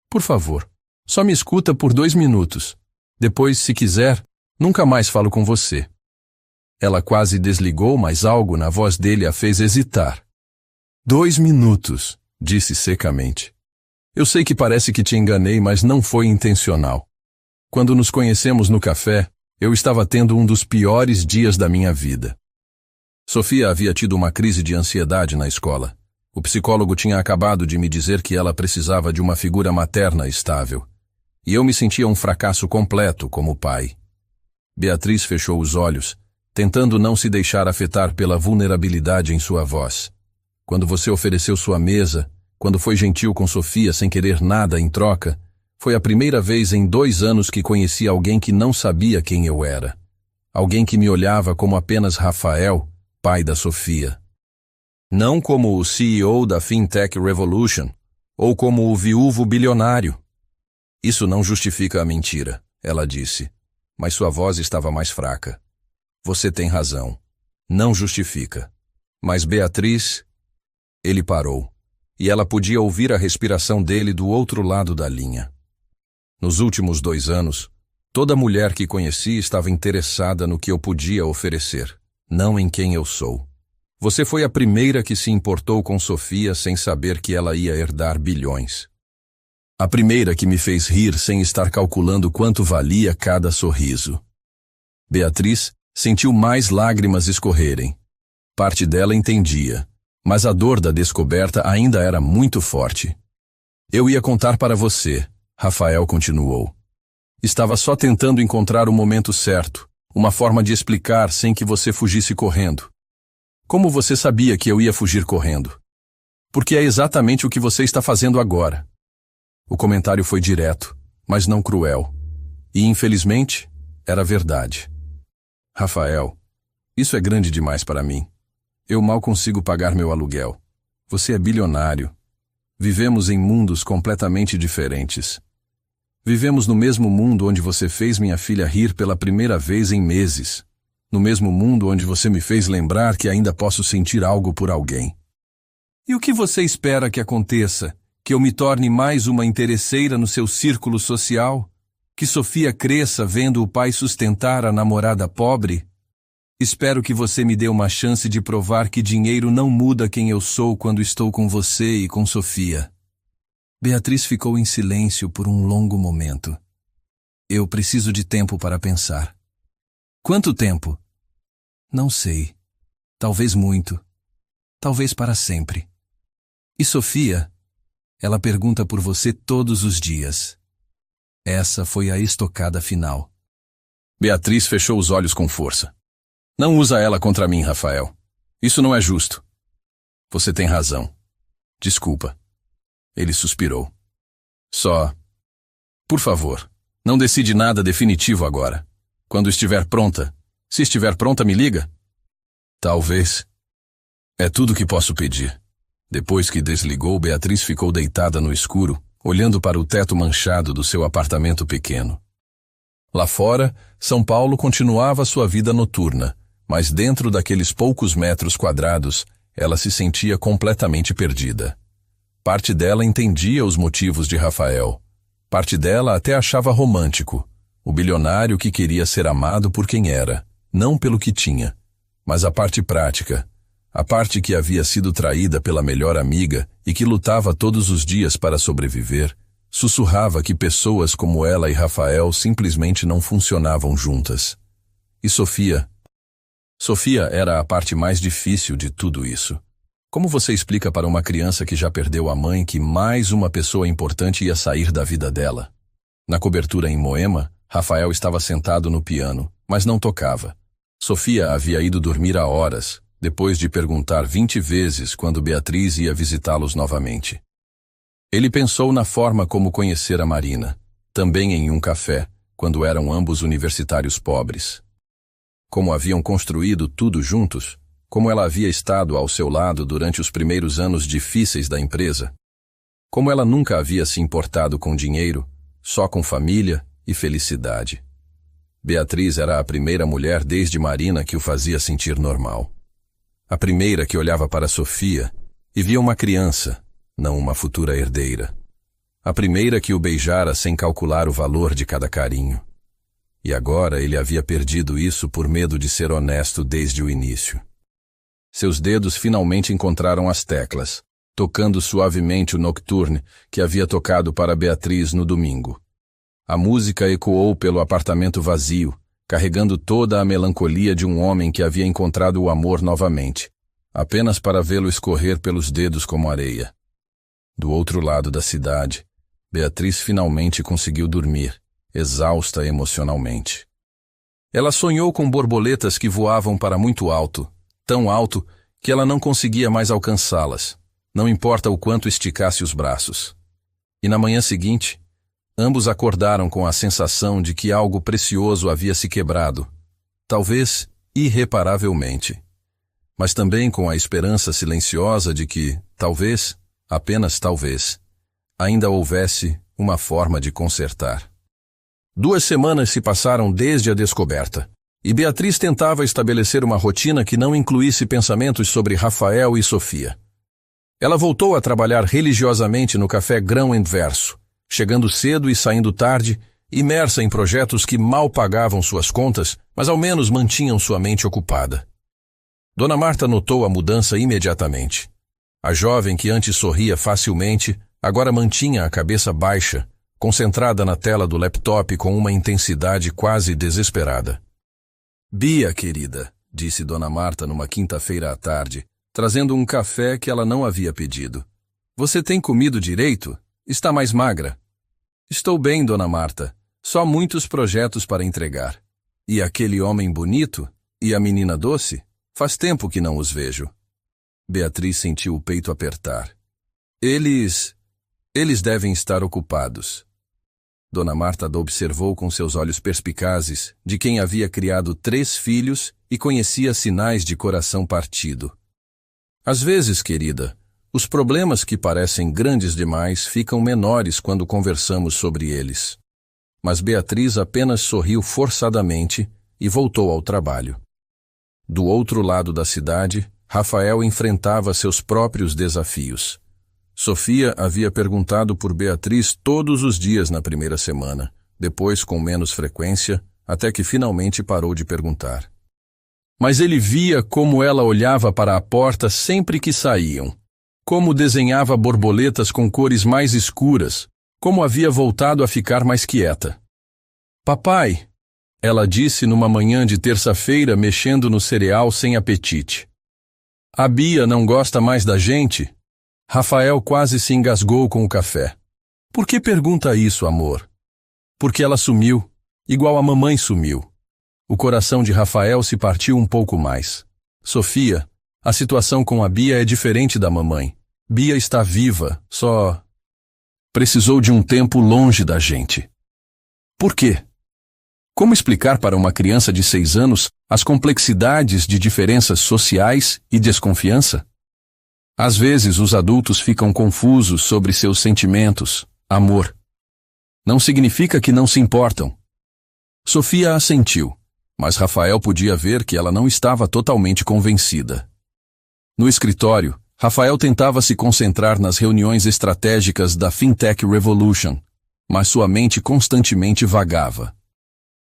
Por favor, só me escuta por 2 minutos. Depois, se quiser, nunca mais falo com você. Ela quase desligou, mas algo na voz dele a fez hesitar. 2 minutos, disse secamente. Eu sei que parece que te enganei, mas não foi intencional. Quando nos conhecemos no café, eu estava tendo um dos piores dias da minha vida. Sofia havia tido uma crise de ansiedade na escola. O psicólogo tinha acabado de me dizer que ela precisava de uma figura materna estável. e eu me sentia um fracasso completo como pai. Beatriz fechou os olhos, tentando não se deixar afetar pela vulnerabilidade em sua voz. Quando você ofereceu sua mesa, quando foi gentil com Sofia sem querer nada em troca, foi a primeira vez em 2 anos que conheci alguém que não sabia quem eu era. Alguém que me olhava como apenas Rafael, pai da Sofia. Não como o CEO da Fintech Revolution, ou como o viúvo bilionário. Isso não justifica a mentira, ela disse, mas sua voz estava mais fraca. Você tem razão. Não justifica. Mas Beatriz... Ele parou, e ela podia ouvir a respiração dele do outro lado da linha. Nos últimos 2 anos, toda mulher que conheci estava interessada no que eu podia oferecer, não em quem eu sou. Você foi a primeira que se importou com Sofia sem saber que ela ia herdar bilhões. A primeira que me fez rir sem estar calculando quanto valia cada sorriso. Beatriz sentiu mais lágrimas escorrerem. Parte dela entendia, mas a dor da descoberta ainda era muito forte. Eu ia contar para você, Rafael continuou. Estava só tentando encontrar o momento certo, uma forma de explicar sem que você fugisse correndo. Como você sabia que eu ia fugir correndo? Porque é exatamente o que você está fazendo agora. O comentário foi direto, mas não cruel. E, infelizmente, era verdade. Rafael, isso é grande demais para mim. Eu mal consigo pagar meu aluguel. Você é bilionário. Vivemos em mundos completamente diferentes. Vivemos no mesmo mundo onde você fez minha filha rir pela primeira vez em meses. No mesmo mundo onde você me fez lembrar que ainda posso sentir algo por alguém. E o que você espera que aconteça? Que eu me torne mais uma interesseira no seu círculo social? Que Sofia cresça vendo o pai sustentar a namorada pobre? Espero que você me dê uma chance de provar que dinheiro não muda quem eu sou quando estou com você e com Sofia. Beatriz ficou em silêncio por um longo momento. Eu preciso de tempo para pensar. Quanto tempo? Não sei. Talvez muito. Talvez para sempre. E Sofia? Ela pergunta por você todos os dias. Essa foi a estocada final. Beatriz fechou os olhos com força. Não usa ela contra mim, Rafael. Isso não é justo. Você tem razão. Desculpa. Ele suspirou. Só... Por favor, não decide nada definitivo agora. Quando estiver pronta. Se estiver pronta, me liga. Talvez. É tudo que posso pedir. Depois que desligou, Beatriz ficou deitada no escuro, olhando para o teto manchado do seu apartamento pequeno. Lá fora, São Paulo continuava sua vida noturna, mas dentro daqueles poucos metros quadrados, ela se sentia completamente perdida. Parte dela entendia os motivos de Rafael. Parte dela até achava romântico, o bilionário que queria ser amado por quem era, não pelo que tinha. Mas a parte prática, a parte que havia sido traída pela melhor amiga e que lutava todos os dias para sobreviver, sussurrava que pessoas como ela e Rafael simplesmente não funcionavam juntas. E Sofia? Sofia era a parte mais difícil de tudo isso. Como você explica para uma criança que já perdeu a mãe que mais uma pessoa importante ia sair da vida dela? Na cobertura em Moema, Rafael estava sentado no piano, mas não tocava. Sofia havia ido dormir há horas, depois de perguntar 20 vezes quando Beatriz ia visitá-los novamente. Ele pensou na forma como conhecera Marina, também em um café, quando eram ambos universitários pobres. Como haviam construído tudo juntos, como ela havia estado ao seu lado durante os primeiros anos difíceis da empresa, como ela nunca havia se importado com dinheiro, só com família e felicidade. Beatriz era a primeira mulher desde Marina que o fazia sentir normal. A primeira que olhava para Sofia e via uma criança, não uma futura herdeira. A primeira que o beijara sem calcular o valor de cada carinho. E agora ele havia perdido isso por medo de ser honesto desde o início. Seus dedos finalmente encontraram as teclas, tocando suavemente o Nocturne que havia tocado para Beatriz no domingo. A música ecoou pelo apartamento vazio, carregando toda a melancolia de um homem que havia encontrado o amor novamente, apenas para vê-lo escorrer pelos dedos como areia. Do outro lado da cidade, Beatriz finalmente conseguiu dormir, exausta emocionalmente. Ela sonhou com borboletas que voavam para muito alto, tão alto que ela não conseguia mais alcançá-las, não importa o quanto esticasse os braços. E na manhã seguinte, ambos acordaram com a sensação de que algo precioso havia se quebrado, talvez irreparavelmente, mas também com a esperança silenciosa de que, talvez, apenas talvez, ainda houvesse uma forma de consertar. 2 semanas se passaram desde a descoberta, e Beatriz tentava estabelecer uma rotina que não incluísse pensamentos sobre Rafael e Sofia. Ela voltou a trabalhar religiosamente no café Grão e Verso, chegando cedo e saindo tarde, imersa em projetos que mal pagavam suas contas, mas ao menos mantinham sua mente ocupada. Dona Marta notou a mudança imediatamente. A jovem que antes sorria facilmente, agora mantinha a cabeça baixa, concentrada na tela do laptop com uma intensidade quase desesperada. "Bia, querida", disse Dona Marta numa quinta-feira à tarde, trazendo um café que ela não havia pedido. "Você tem comido direito? Está mais magra." "Estou bem, Dona Marta. Só muitos projetos para entregar. E aquele homem bonito? E a menina doce? Faz tempo que não os vejo." Beatriz sentiu o peito apertar. Eles devem estar ocupados." Dona Marta a observou com seus olhos perspicazes, de quem havia criado 3 filhos e conhecia sinais de coração partido. "Às vezes, querida, os problemas que parecem grandes demais ficam menores quando conversamos sobre eles." Mas Beatriz apenas sorriu forçadamente e voltou ao trabalho. Do outro lado da cidade, Rafael enfrentava seus próprios desafios. Sofia havia perguntado por Beatriz todos os dias na primeira semana, depois com menos frequência, até que finalmente parou de perguntar. Mas ele via como ela olhava para a porta sempre que saíam, como desenhava borboletas com cores mais escuras, como havia voltado a ficar mais quieta. "Papai", ela disse numa manhã de terça-feira mexendo no cereal sem apetite. "A Bia não gosta mais da gente?" Rafael quase se engasgou com o café. "Por que pergunta isso, amor?" "Porque ela sumiu, igual a mamãe sumiu." O coração de Rafael se partiu um pouco mais. "Sofia, a situação com a Bia é diferente da mamãe. Bia está viva, só precisou de um tempo longe da gente." "Por quê?" Como explicar para uma criança de 6 anos as complexidades de diferenças sociais e desconfiança? Às vezes os adultos ficam confusos sobre seus sentimentos, amor. Não significa que não se importam. Sofia assentiu, mas Rafael podia ver que ela não estava totalmente convencida. No escritório, Rafael tentava se concentrar nas reuniões estratégicas da Fintech Revolution, mas sua mente constantemente vagava.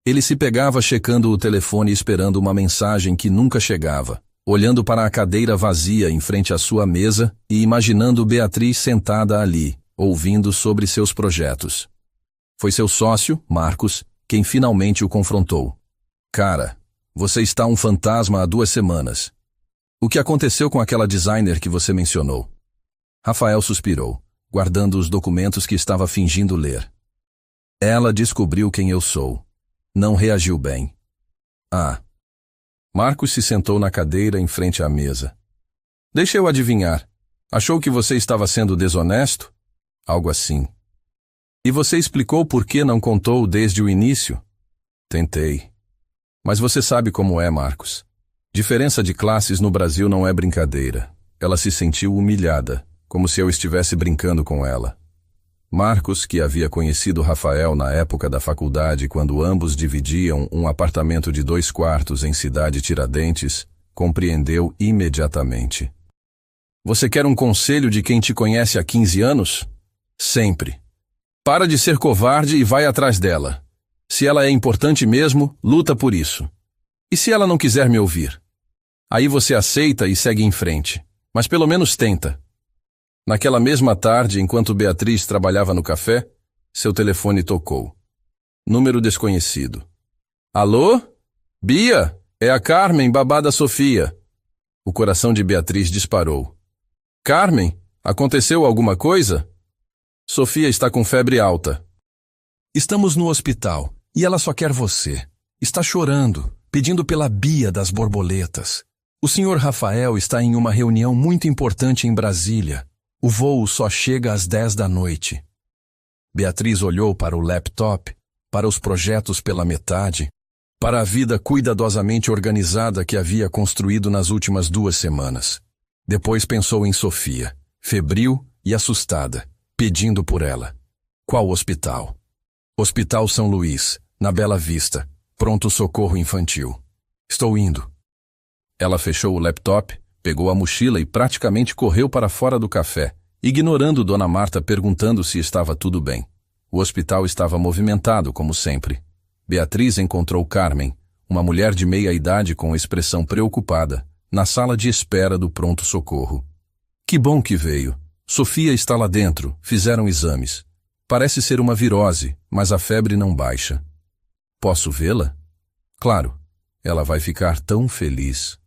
Ele se pegava checando o telefone esperando uma mensagem que nunca chegava, olhando para a cadeira vazia em frente à sua mesa e imaginando Beatriz sentada ali, ouvindo sobre seus projetos. Foi seu sócio, Marcos, quem finalmente o confrontou. "Cara, você está um fantasma há 2 semanas. O que aconteceu com aquela designer que você mencionou?" Rafael suspirou, guardando os documentos que estava fingindo ler. "Ela descobriu quem eu sou. Não reagiu bem." "Ah." Marcos se sentou na cadeira em frente à mesa. "Deixa eu adivinhar. Achou que você estava sendo desonesto?" "Algo assim." "E você explicou por que não contou desde o início?" "Tentei. Mas você sabe como é, Marcos. Diferença de classes no Brasil não é brincadeira." Ela se sentiu humilhada, como se eu estivesse brincando com ela. Marcos, que havia conhecido Rafael na época da faculdade quando ambos dividiam um apartamento de 2 quartos em Cidade Tiradentes, compreendeu imediatamente. "Você quer um conselho de quem te conhece há 15 anos? Sempre. Para de ser covarde e vai atrás dela. Se ela é importante mesmo, luta por isso. E se ela não quiser me ouvir? Aí você aceita e segue em frente. Mas pelo menos tenta." Naquela mesma tarde, enquanto Beatriz trabalhava no café, seu telefone tocou. Número desconhecido. "Alô? Bia, é a Carmen, babá da Sofia." O coração de Beatriz disparou. "Carmen, aconteceu alguma coisa?" Sofia está com febre alta. Estamos no hospital e ela só quer você. Está chorando, pedindo pela Bia das borboletas. O senhor Rafael está em uma reunião muito importante em Brasília. O voo só chega às 10 da noite. Beatriz olhou para o laptop, para os projetos pela metade, para a vida cuidadosamente organizada que havia construído nas últimas 2 semanas. Depois pensou em Sofia, febril e assustada, pedindo por ela. Qual hospital? Hospital São Luís, na Bela Vista, pronto-socorro infantil. Estou indo. Ela fechou o laptop, pegou a mochila e praticamente correu para fora do café, ignorando Dona Marta perguntando se estava tudo bem. O hospital estava movimentado, como sempre. Beatriz encontrou Carmen, uma mulher de meia idade com expressão preocupada, na sala de espera do pronto-socorro. Que bom que veio. Sofia está lá dentro, fizeram exames. Parece ser uma virose, mas a febre não baixa. Posso vê-la? Claro, ela vai ficar tão feliz.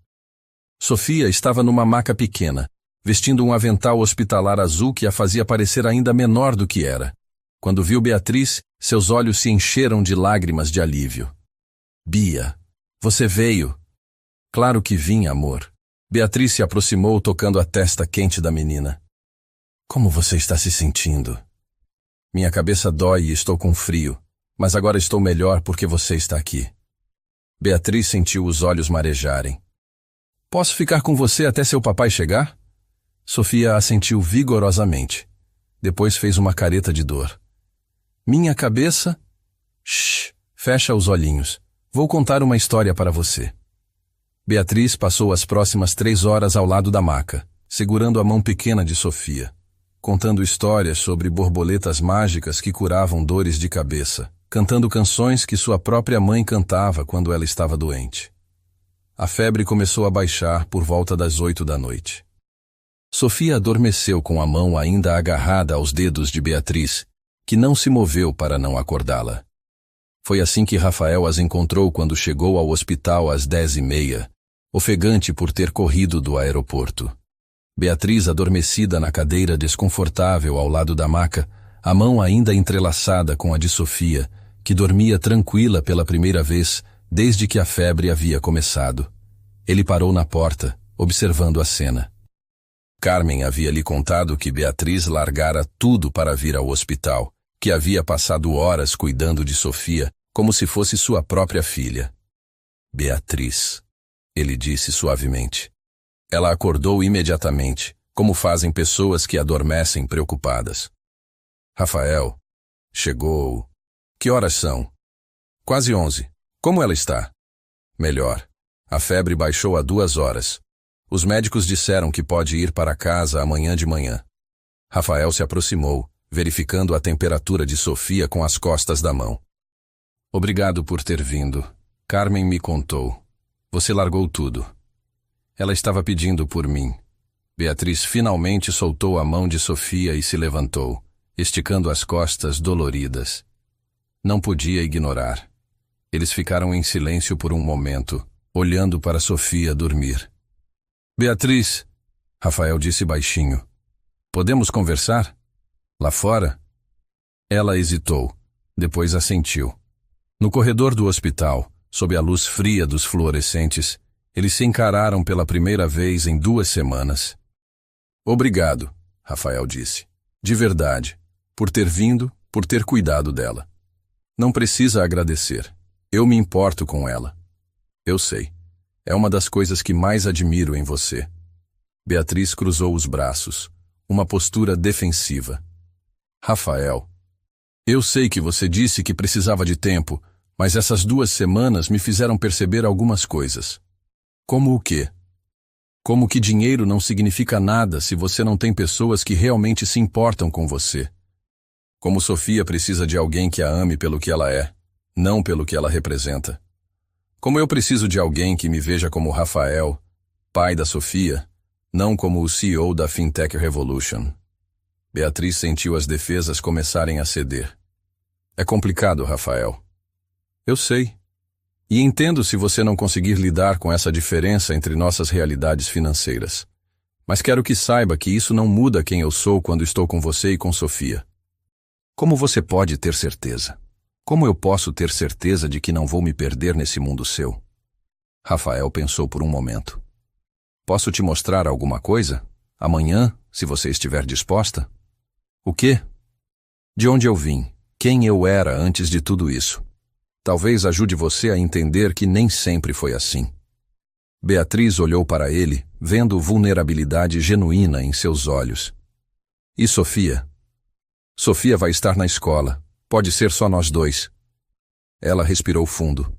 Sofia estava numa maca pequena, vestindo um avental hospitalar azul que a fazia parecer ainda menor do que era. Quando viu Beatriz, seus olhos se encheram de lágrimas de alívio. Bia, você veio. Claro que vim, amor. Beatriz se aproximou tocando a testa quente da menina. Como você está se sentindo? Minha cabeça dói e estou com frio, mas agora estou melhor porque você está aqui. Beatriz sentiu os olhos marejarem. Posso ficar com você até seu papai chegar? Sofia assentiu vigorosamente. Depois fez uma careta de dor. Minha cabeça? Shhh, fecha os olhinhos. Vou contar uma história para você. Beatriz passou as próximas 3 horas ao lado da maca, segurando a mão pequena de Sofia, contando histórias sobre borboletas mágicas que curavam dores de cabeça, cantando canções que sua própria mãe cantava quando ela estava doente. A febre começou a baixar por volta das 8 da noite. Sofia adormeceu com a mão ainda agarrada aos dedos de Beatriz, que não se moveu para não acordá-la. Foi assim que Rafael as encontrou quando chegou ao hospital às 10h30, ofegante por ter corrido do aeroporto. Beatriz adormecida na cadeira desconfortável ao lado da maca, a mão ainda entrelaçada com a de Sofia, que dormia tranquila pela primeira vez desde que a febre havia começado. Ele parou na porta, observando a cena. Carmen havia lhe contado que Beatriz largara tudo para vir ao hospital, que havia passado horas cuidando de Sofia, como se fosse sua própria filha. Beatriz, ele disse suavemente. Ela acordou imediatamente, como fazem pessoas que adormecem preocupadas. Rafael, chegou. Que horas são? Quase 11. Como ela está? Melhor. A febre baixou há 2 horas. Os médicos disseram que pode ir para casa amanhã de manhã. Rafael se aproximou, verificando a temperatura de Sofia com as costas da mão. Obrigado por ter vindo. Carmen me contou. Você largou tudo. Ela estava pedindo por mim. Beatriz finalmente soltou a mão de Sofia e se levantou, esticando as costas doloridas. Não podia ignorar. Eles ficaram em silêncio por um momento, olhando para Sofia dormir. Beatriz, Rafael disse baixinho. Podemos conversar? Lá fora? Ela hesitou, depois assentiu. No corredor do hospital, sob a luz fria dos fluorescentes, eles se encararam pela primeira vez em 2 semanas. Obrigado, Rafael disse. De verdade, por ter vindo, por ter cuidado dela. Não precisa agradecer. Eu me importo com ela. Eu sei. É uma das coisas que mais admiro em você. Beatriz cruzou os braços, uma postura defensiva. Rafael, eu sei que você disse que precisava de tempo, mas essas 2 semanas me fizeram perceber algumas coisas. Como o quê? Como que dinheiro não significa nada se você não tem pessoas que realmente se importam com você. Como Sofia precisa de alguém que a ame pelo que ela é, não pelo que ela representa. Como eu preciso de alguém que me veja como Rafael, pai da Sofia, não como o CEO da Fintech Revolution. Beatriz sentiu as defesas começarem a ceder. É complicado, Rafael. Eu sei. E entendo se você não conseguir lidar com essa diferença entre nossas realidades financeiras. Mas quero que saiba que isso não muda quem eu sou quando estou com você e com Sofia. Como você pode ter certeza? Como eu posso ter certeza de que não vou me perder nesse mundo seu? Rafael pensou por um momento. Posso te mostrar alguma coisa? Amanhã, se você estiver disposta? O quê? De onde eu vim? Quem eu era antes de tudo isso? Talvez ajude você a entender que nem sempre foi assim. Beatriz olhou para ele, vendo vulnerabilidade genuína em seus olhos. E Sofia? Sofia vai estar na escola. Pode ser só nós dois. Ela respirou fundo.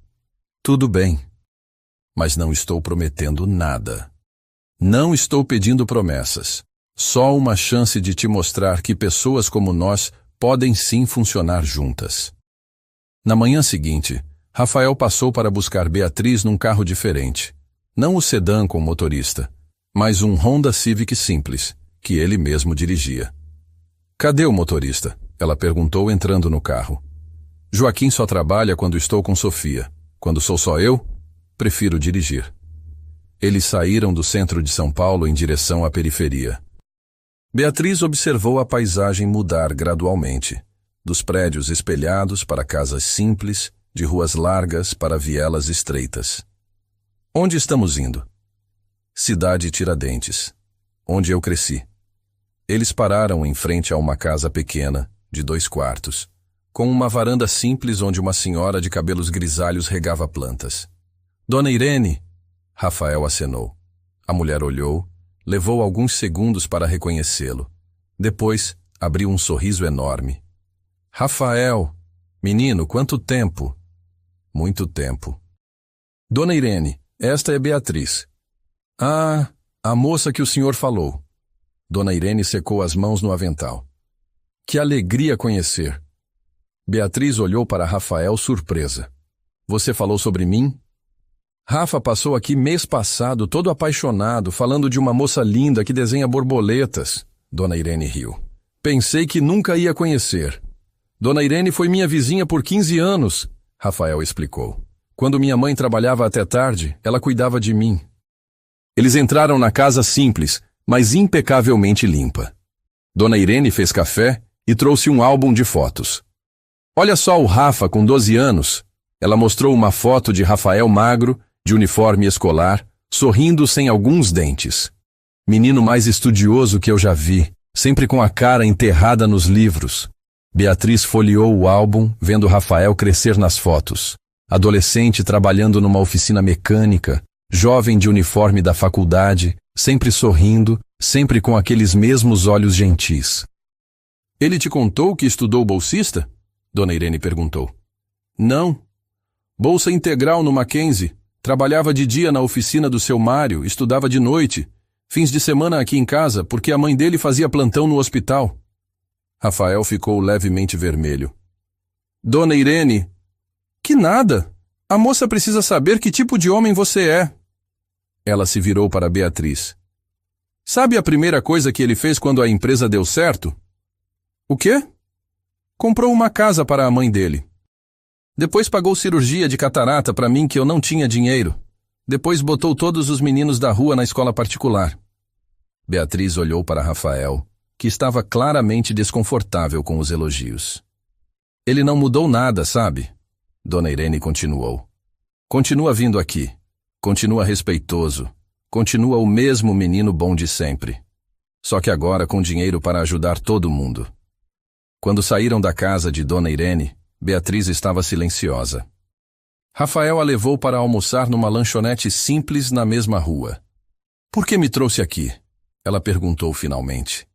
Tudo bem. Mas não estou prometendo nada. Não estou pedindo promessas. Só uma chance de te mostrar que pessoas como nós podem sim funcionar juntas. Na manhã seguinte, Rafael passou para buscar Beatriz num carro diferente. Não o sedã com motorista, mas um Honda Civic simples, que ele mesmo dirigia. Cadê o motorista? Ela perguntou entrando no carro. Joaquim só trabalha quando estou com Sofia. Quando sou só eu, prefiro dirigir. Eles saíram do centro de São Paulo em direção à periferia. Beatriz observou a paisagem mudar gradualmente, dos prédios espelhados para casas simples, de ruas largas para vielas estreitas. Onde estamos indo? Cidade Tiradentes, onde eu cresci. Eles pararam em frente a uma casa pequena, de 2 quartos, com uma varanda simples onde uma senhora de cabelos grisalhos regava plantas. Dona Irene! Rafael acenou. A mulher olhou, levou alguns segundos para reconhecê-lo. Depois, abriu um sorriso enorme. Rafael! Menino, quanto tempo? Muito tempo. Dona Irene, esta é Beatriz. Ah, a moça que o senhor falou. Dona Irene secou as mãos no avental. Que alegria conhecer. Beatriz olhou para Rafael surpresa. Você falou sobre mim? Rafa passou aqui mês passado, todo apaixonado, falando de uma moça linda que desenha borboletas. Dona Irene riu. Pensei que nunca ia conhecer. Dona Irene foi minha vizinha por 15 anos, Rafael explicou. Quando minha mãe trabalhava até tarde, ela cuidava de mim. Eles entraram na casa simples, mas impecavelmente limpa. Dona Irene fez café e trouxe um álbum de fotos. Olha só o Rafa com 12 anos. Ela mostrou uma foto de Rafael magro, de uniforme escolar, sorrindo sem alguns dentes. Menino mais estudioso que eu já vi, sempre com a cara enterrada nos livros. Beatriz folheou o álbum, vendo Rafael crescer nas fotos. Adolescente trabalhando numa oficina mecânica, jovem de uniforme da faculdade, sempre sorrindo, sempre com aqueles mesmos olhos gentis. Ele te contou que estudou bolsista? Dona Irene perguntou. Não. Bolsa integral no Mackenzie. Trabalhava de dia na oficina do seu Mário, estudava de noite. Fins de semana aqui em casa, porque a mãe dele fazia plantão no hospital. Rafael ficou levemente vermelho. Dona Irene... Que nada! A moça precisa saber que tipo de homem você é. Ela se virou para Beatriz. Sabe a primeira coisa que ele fez quando a empresa deu certo? O quê? Comprou uma casa para a mãe dele. Depois pagou cirurgia de catarata para mim que eu não tinha dinheiro. Depois botou todos os meninos da rua na escola particular. Beatriz olhou para Rafael, que estava claramente desconfortável com os elogios. Ele não mudou nada, sabe? Dona Irene continuou. Continua vindo aqui. Continua respeitoso. Continua o mesmo menino bom de sempre. Só que agora com dinheiro para ajudar todo mundo. Quando saíram da casa de Dona Irene, Beatriz estava silenciosa. Rafael a levou para almoçar numa lanchonete simples na mesma rua. Por que me trouxe aqui? Ela perguntou finalmente.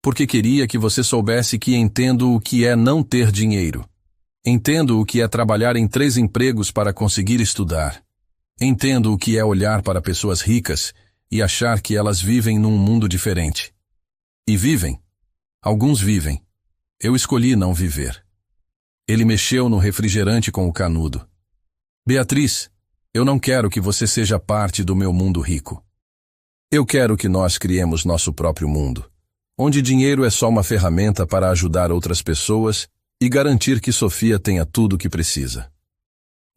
Porque queria que você soubesse que entendo o que é não ter dinheiro. Entendo o que é trabalhar em 3 empregos para conseguir estudar. Entendo o que é olhar para pessoas ricas e achar que elas vivem num mundo diferente. E vivem. Alguns vivem. Eu escolhi não viver. Ele mexeu no refrigerante com o canudo. Beatriz, eu não quero que você seja parte do meu mundo rico. Eu quero que nós criemos nosso próprio mundo, onde dinheiro é só uma ferramenta para ajudar outras pessoas e garantir que Sofia tenha tudo o que precisa.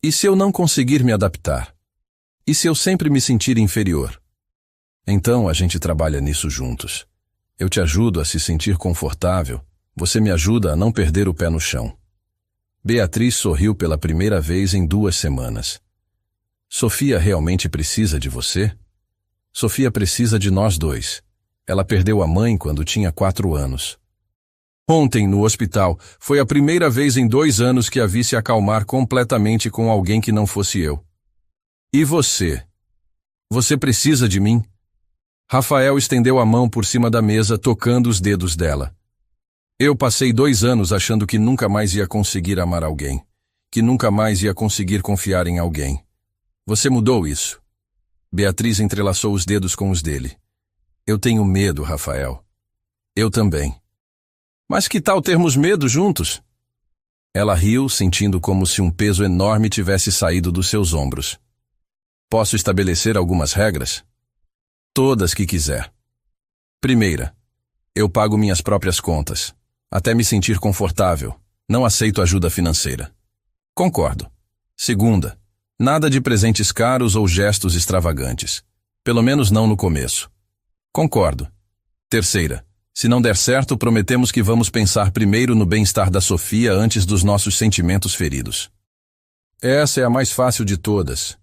E se eu não conseguir me adaptar? E se eu sempre me sentir inferior? Então a gente trabalha nisso juntos. Eu te ajudo a se sentir confortável, Você me ajuda a não perder o pé no chão. Beatriz sorriu pela primeira vez em 2 semanas. Sofia realmente precisa de você? Sofia precisa de nós dois. Ela perdeu a mãe quando tinha 4 anos. Ontem, no hospital, foi a primeira vez em 2 anos que a vi se acalmar completamente com alguém que não fosse eu. E você? Você precisa de mim? Rafael estendeu a mão por cima da mesa, tocando os dedos dela. Eu passei 2 anos achando que nunca mais ia conseguir amar alguém, que nunca mais ia conseguir confiar em alguém. Você mudou isso. Beatriz entrelaçou os dedos com os dele. Eu tenho medo, Rafael. Eu também. Mas que tal termos medo juntos? Ela riu, sentindo como se um peso enorme tivesse saído dos seus ombros. Posso estabelecer algumas regras? Todas que quiser. Primeira, eu pago minhas próprias contas, até me sentir confortável. Não aceito ajuda financeira. Concordo. Segunda, nada de presentes caros ou gestos extravagantes. Pelo menos não no começo. Concordo. Terceira, se não der certo, prometemos que vamos pensar primeiro no bem-estar da Sofia antes dos nossos sentimentos feridos. Essa é a mais fácil de todas.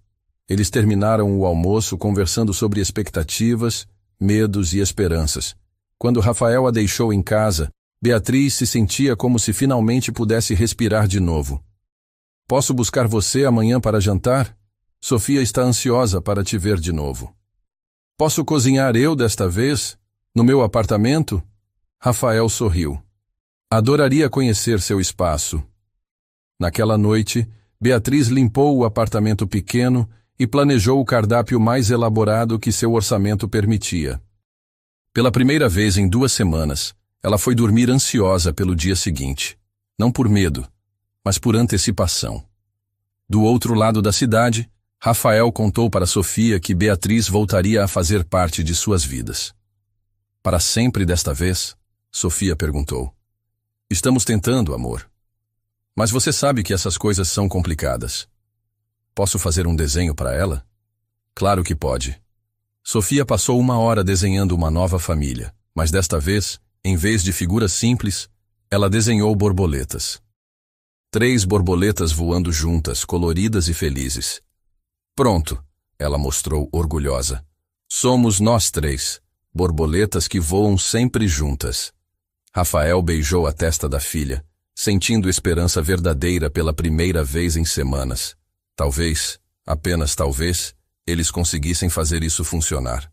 Eles terminaram o almoço conversando sobre expectativas, medos e esperanças. Quando Rafael a deixou em casa, Beatriz se sentia como se finalmente pudesse respirar de novo. Posso buscar você amanhã para jantar? Sofia está ansiosa para te ver de novo. Posso cozinhar eu desta vez? No meu apartamento? Rafael sorriu. Adoraria conhecer seu espaço. Naquela noite, Beatriz limpou o apartamento pequeno e planejou o cardápio mais elaborado que seu orçamento permitia. Pela primeira vez em 2 semanas, ela foi dormir ansiosa pelo dia seguinte. Não por medo, mas por antecipação. Do outro lado da cidade, Rafael contou para Sofia que Beatriz voltaria a fazer parte de suas vidas. Para sempre desta vez? Sofia perguntou. Estamos tentando, amor. Mas você sabe que essas coisas são complicadas. Posso fazer um desenho para ela? Claro que pode. Sofia passou 1 hora desenhando uma nova família, mas desta vez, em vez de figuras simples, ela desenhou borboletas. 3 borboletas voando juntas, coloridas e felizes. Pronto, ela mostrou orgulhosa. Somos nós 3. Borboletas que voam sempre juntas. Rafael beijou a testa da filha, sentindo esperança verdadeira pela primeira vez em semanas. Talvez, apenas talvez, eles conseguissem fazer isso funcionar.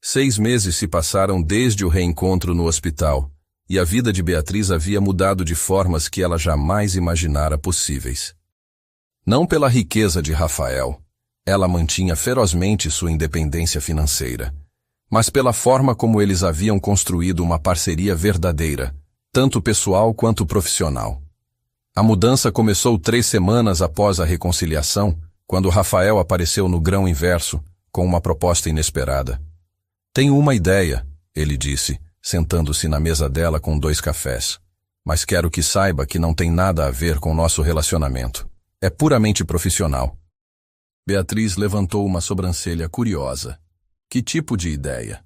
6 meses se passaram desde o reencontro no hospital, e a vida de Beatriz havia mudado de formas que ela jamais imaginara possíveis. Não pela riqueza de Rafael, ela mantinha ferozmente sua independência financeira, mas pela forma como eles haviam construído uma parceria verdadeira, tanto pessoal quanto profissional. A mudança começou 3 semanas após a reconciliação, quando Rafael apareceu no grão inverso, com uma proposta inesperada. Tenho uma ideia, ele disse, sentando-se na mesa dela com 2 cafés. Mas quero que saiba que não tem nada a ver com nosso relacionamento. É puramente profissional. Beatriz levantou uma sobrancelha curiosa. Que tipo de ideia?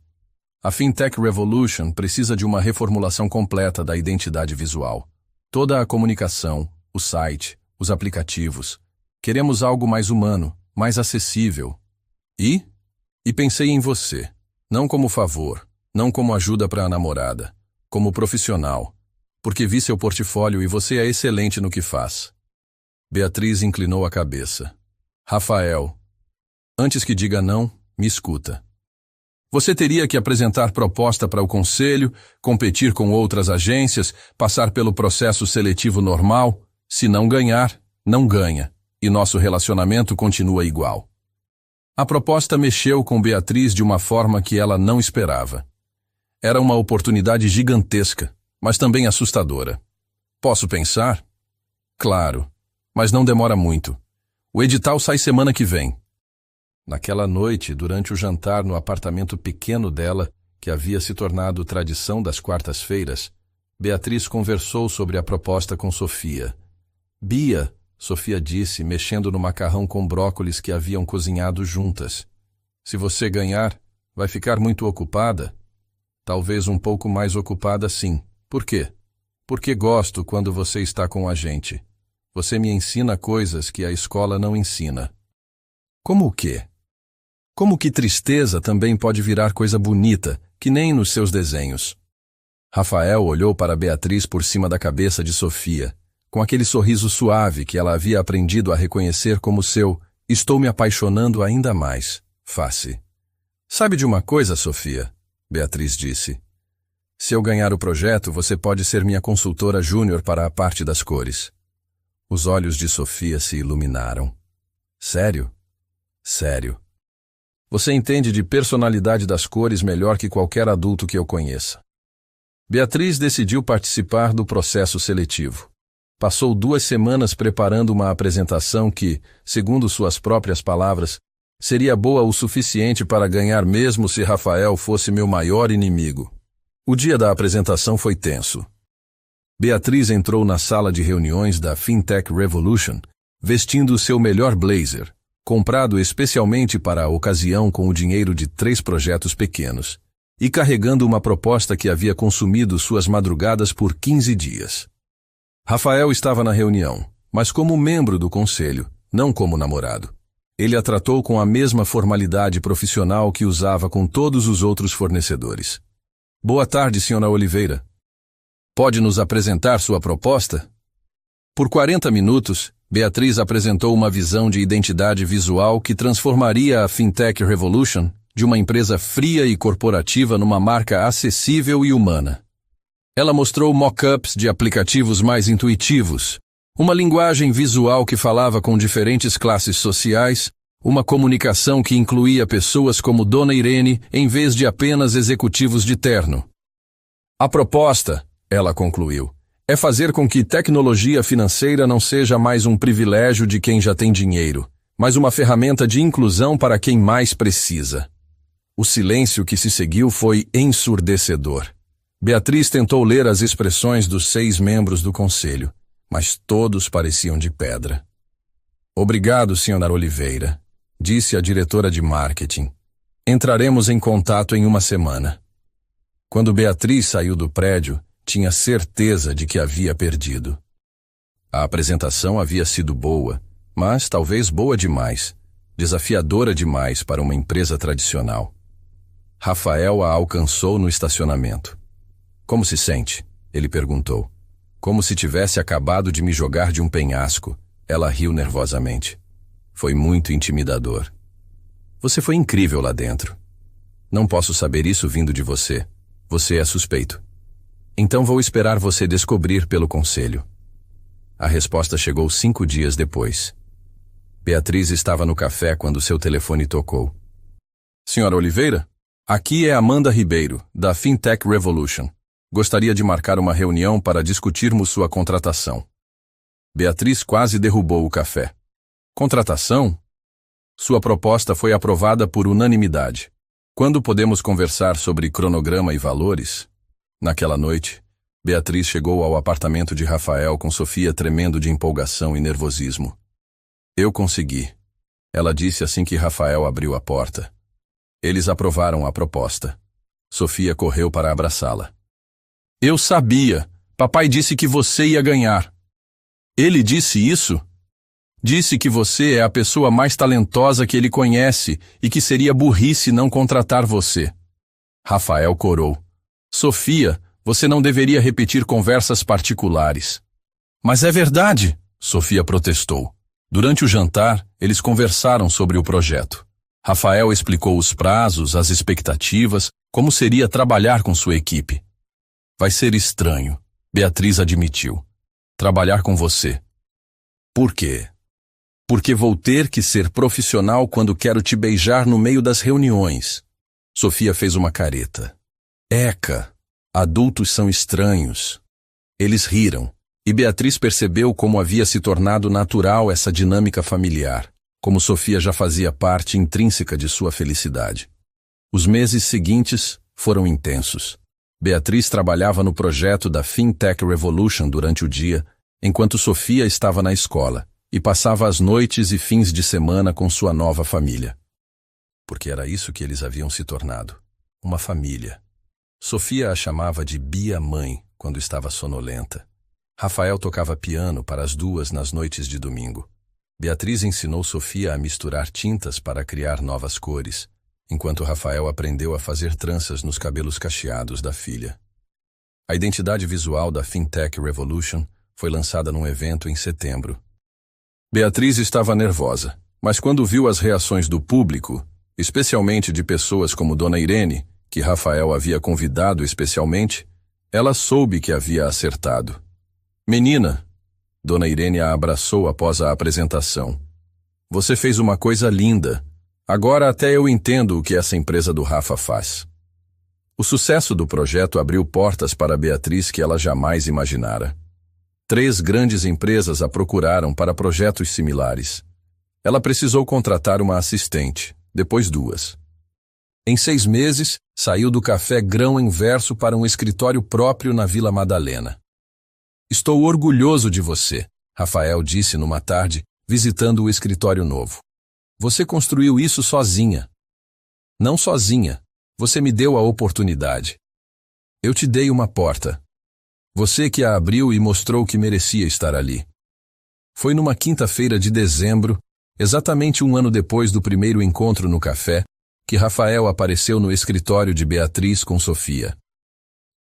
A Fintech Revolution precisa de uma reformulação completa da identidade visual. Toda a comunicação, o site, os aplicativos. Queremos algo mais humano, mais acessível. E pensei em você. Não como favor, não como ajuda para a namorada, como profissional, porque vi seu portfólio e você é excelente no que faz. Beatriz inclinou a cabeça. Rafael, antes que diga não, me escuta. Você teria que apresentar proposta para o conselho, competir com outras agências, passar pelo processo seletivo normal. Se não ganhar, não ganha, e nosso relacionamento continua igual. A proposta mexeu com Beatriz de uma forma que ela não esperava. Era uma oportunidade gigantesca, mas também assustadora. Posso pensar? Claro, mas não demora muito. O edital sai semana que vem. Naquela noite, durante o jantar no apartamento pequeno dela, que havia se tornado tradição das quartas-feiras, Beatriz conversou sobre a proposta com Sofia. Bia, Sofia disse, mexendo no macarrão com brócolis que haviam cozinhado juntas. Se você ganhar, vai ficar muito ocupada? Talvez um pouco mais ocupada, sim. Por quê? Porque gosto quando você está com a gente. Você me ensina coisas que a escola não ensina. Como o quê? Como que tristeza também pode virar coisa bonita, que nem nos seus desenhos. Rafael olhou para Beatriz por cima da cabeça de Sofia, com aquele sorriso suave que ela havia aprendido a reconhecer como seu "estou me apaixonando ainda mais" face. Sabe de uma coisa, Sofia? Beatriz disse. Se eu ganhar o projeto, você pode ser minha consultora júnior para a parte das cores. Os olhos de Sofia se iluminaram. Sério? Sério. Você entende de personalidade das cores melhor que qualquer adulto que eu conheça. Beatriz decidiu participar do processo seletivo. Passou 2 semanas preparando uma apresentação que, segundo suas próprias palavras, seria boa o suficiente para ganhar mesmo se Rafael fosse meu maior inimigo. O dia da apresentação foi tenso. Beatriz entrou na sala de reuniões da Fintech Revolution, vestindo o seu melhor blazer, comprado especialmente para a ocasião com o dinheiro de 3 projetos pequenos, e carregando uma proposta que havia consumido suas madrugadas por 15 dias. Rafael estava na reunião, mas como membro do conselho, não como namorado. Ele a tratou com a mesma formalidade profissional que usava com todos os outros fornecedores. Boa tarde, Sra. Oliveira. Pode nos apresentar sua proposta? Por 40 minutos, Beatriz apresentou uma visão de identidade visual que transformaria a Fintech Revolution de uma empresa fria e corporativa numa marca acessível e humana. Ela mostrou mock-ups de aplicativos mais intuitivos, uma linguagem visual que falava com diferentes classes sociais, uma comunicação que incluía pessoas como Dona Irene em vez de apenas executivos de terno. A proposta, ela concluiu, é fazer com que tecnologia financeira não seja mais um privilégio de quem já tem dinheiro, mas uma ferramenta de inclusão para quem mais precisa. O silêncio que se seguiu foi ensurdecedor. Beatriz tentou ler as expressões dos 6 membros do conselho, mas todos pareciam de pedra. Obrigado, Sra. Oliveira, disse a diretora de marketing. Entraremos em contato em 1 semana. Quando Beatriz saiu do prédio, tinha certeza de que havia perdido. A apresentação havia sido boa, mas talvez boa demais, desafiadora demais para uma empresa tradicional. Rafael a alcançou no estacionamento. Como se sente? Ele perguntou. Como se tivesse acabado de me jogar de um penhasco. Ela riu nervosamente. Foi muito intimidador. Você foi incrível lá dentro. Não posso saber isso vindo de você. Você é suspeito. Então vou esperar você descobrir pelo conselho. A resposta chegou 5 dias depois. Beatriz estava no café quando seu telefone tocou. Sra. Oliveira? Aqui é Amanda Ribeiro, da Fintech Revolution. Gostaria de marcar uma reunião para discutirmos sua contratação. Beatriz quase derrubou o café. Contratação? Sua proposta foi aprovada por unanimidade. Quando podemos conversar sobre cronograma e valores? Naquela noite, Beatriz chegou ao apartamento de Rafael com Sofia tremendo de empolgação e nervosismo. Eu consegui, ela disse assim que Rafael abriu a porta. Eles aprovaram a proposta. Sofia correu para abraçá-la. Eu sabia. Papai disse que você ia ganhar. Ele disse isso? Disse que você é a pessoa mais talentosa que ele conhece e que seria burrice não contratar você. Rafael corou. Sofia, você não deveria repetir conversas particulares. Mas é verdade, Sofia protestou. Durante o jantar, eles conversaram sobre o projeto. Rafael explicou os prazos, as expectativas, como seria trabalhar com sua equipe. Vai ser estranho, Beatriz admitiu. Trabalhar com você. Por quê? Porque vou ter que ser profissional quando quero te beijar no meio das reuniões. Sofia fez uma careta. Eca, adultos são estranhos. Eles riram, e Beatriz percebeu como havia se tornado natural essa dinâmica familiar, como Sofia já fazia parte intrínseca de sua felicidade. Os meses seguintes foram intensos. Beatriz trabalhava no projeto da Fintech Revolution durante o dia, enquanto Sofia estava na escola, e passava as noites e fins de semana com sua nova família. Porque era isso que eles haviam se tornado, uma família. Sofia a chamava de Bia Mãe, quando estava sonolenta. Rafael tocava piano para as duas nas noites de domingo. Beatriz ensinou Sofia a misturar tintas para criar novas cores, enquanto Rafael aprendeu a fazer tranças nos cabelos cacheados da filha. A identidade visual da Fintech Revolution foi lançada num evento em setembro. Beatriz estava nervosa, mas quando viu as reações do público, especialmente de pessoas como Dona Irene, que Rafael havia convidado especialmente, ela soube que havia acertado. Menina, Dona Irene a abraçou após a apresentação. Você fez uma coisa linda. Agora até eu entendo o que essa empresa do Rafa faz. O sucesso do projeto abriu portas para Beatriz que ela jamais imaginara. 3 grandes empresas a procuraram para projetos similares. Ela precisou contratar uma assistente, depois 2. Em 6 meses, saiu do Café Grão em Verso para um escritório próprio na Vila Madalena. Estou orgulhoso de você, Rafael disse numa tarde, visitando o escritório novo. Você construiu isso sozinha. Não sozinha. Você me deu a oportunidade. Eu te dei uma porta. Você que a abriu e mostrou que merecia estar ali. Foi numa quinta-feira de dezembro, exatamente 1 ano depois do primeiro encontro no café, que Rafael apareceu no escritório de Beatriz com Sofia.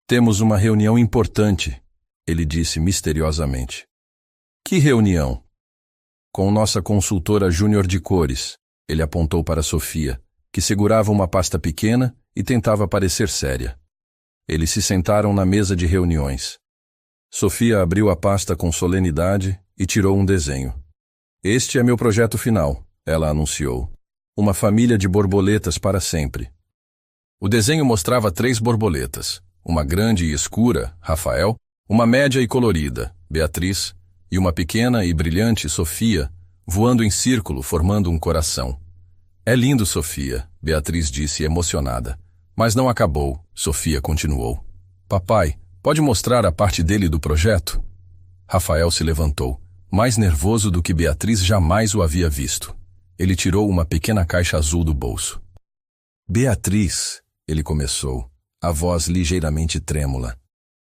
Temos uma reunião importante, ele disse misteriosamente. Que reunião? Com nossa consultora júnior de cores, ele apontou para Sofia, que segurava uma pasta pequena e tentava parecer séria. Eles se sentaram na mesa de reuniões. Sofia abriu a pasta com solenidade e tirou um desenho. Este é meu projeto final, ela anunciou. Uma família de borboletas para sempre. O desenho mostrava 3 borboletas, uma grande e escura, Rafael, uma média e colorida, Beatriz, e uma pequena e brilhante, Sofia, voando em círculo formando um coração. É lindo, Sofia, Beatriz disse emocionada. Mas não acabou, Sofia continuou. Papai, pode mostrar a parte dele do projeto? Rafael se levantou, mais nervoso do que Beatriz jamais o havia visto. Ele tirou uma pequena caixa azul do bolso. Beatriz, ele começou, a voz ligeiramente trêmula.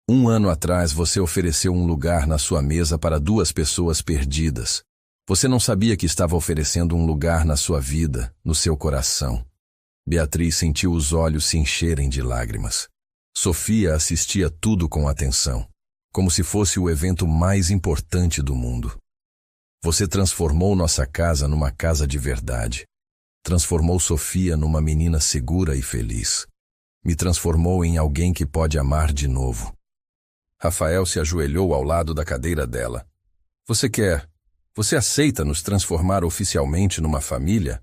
1 ano atrás você ofereceu um lugar na sua mesa para 2 pessoas perdidas. Você não sabia que estava oferecendo um lugar na sua vida, no seu coração. Beatriz sentiu os olhos se encherem de lágrimas. Sofia assistia tudo com atenção, como se fosse o evento mais importante do mundo. Você transformou nossa casa numa casa de verdade. Transformou Sofia numa menina segura e feliz. Me transformou em alguém que pode amar de novo. Rafael se ajoelhou ao lado da cadeira dela. Você aceita nos transformar oficialmente numa família?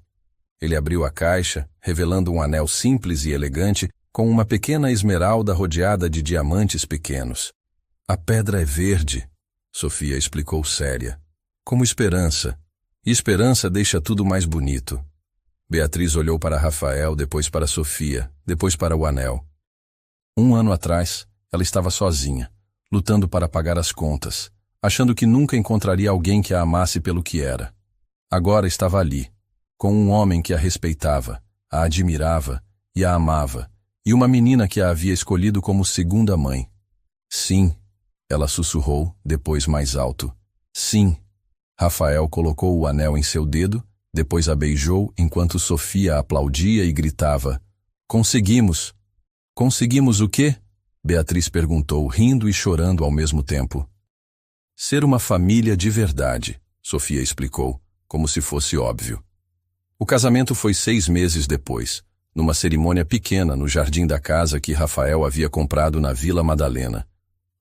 Ele abriu a caixa, revelando um anel simples e elegante com uma pequena esmeralda rodeada de diamantes pequenos. A pedra é verde, Sofia explicou séria, como esperança. E esperança deixa tudo mais bonito. Beatriz olhou para Rafael, depois para Sofia, depois para o anel. 1 ano atrás, ela estava sozinha, lutando para pagar as contas, achando que nunca encontraria alguém que a amasse pelo que era. Agora estava ali, com um homem que a respeitava, a admirava e a amava, e uma menina que a havia escolhido como segunda mãe. Sim, ela sussurrou, depois mais alto. Sim. Rafael colocou o anel em seu dedo, depois a beijou enquanto Sofia aplaudia e gritava. Conseguimos! Conseguimos o quê? Beatriz perguntou, rindo e chorando ao mesmo tempo. Ser uma família de verdade, Sofia explicou, como se fosse óbvio. O casamento foi 6 meses depois, numa cerimônia pequena no jardim da casa que Rafael havia comprado na Vila Madalena.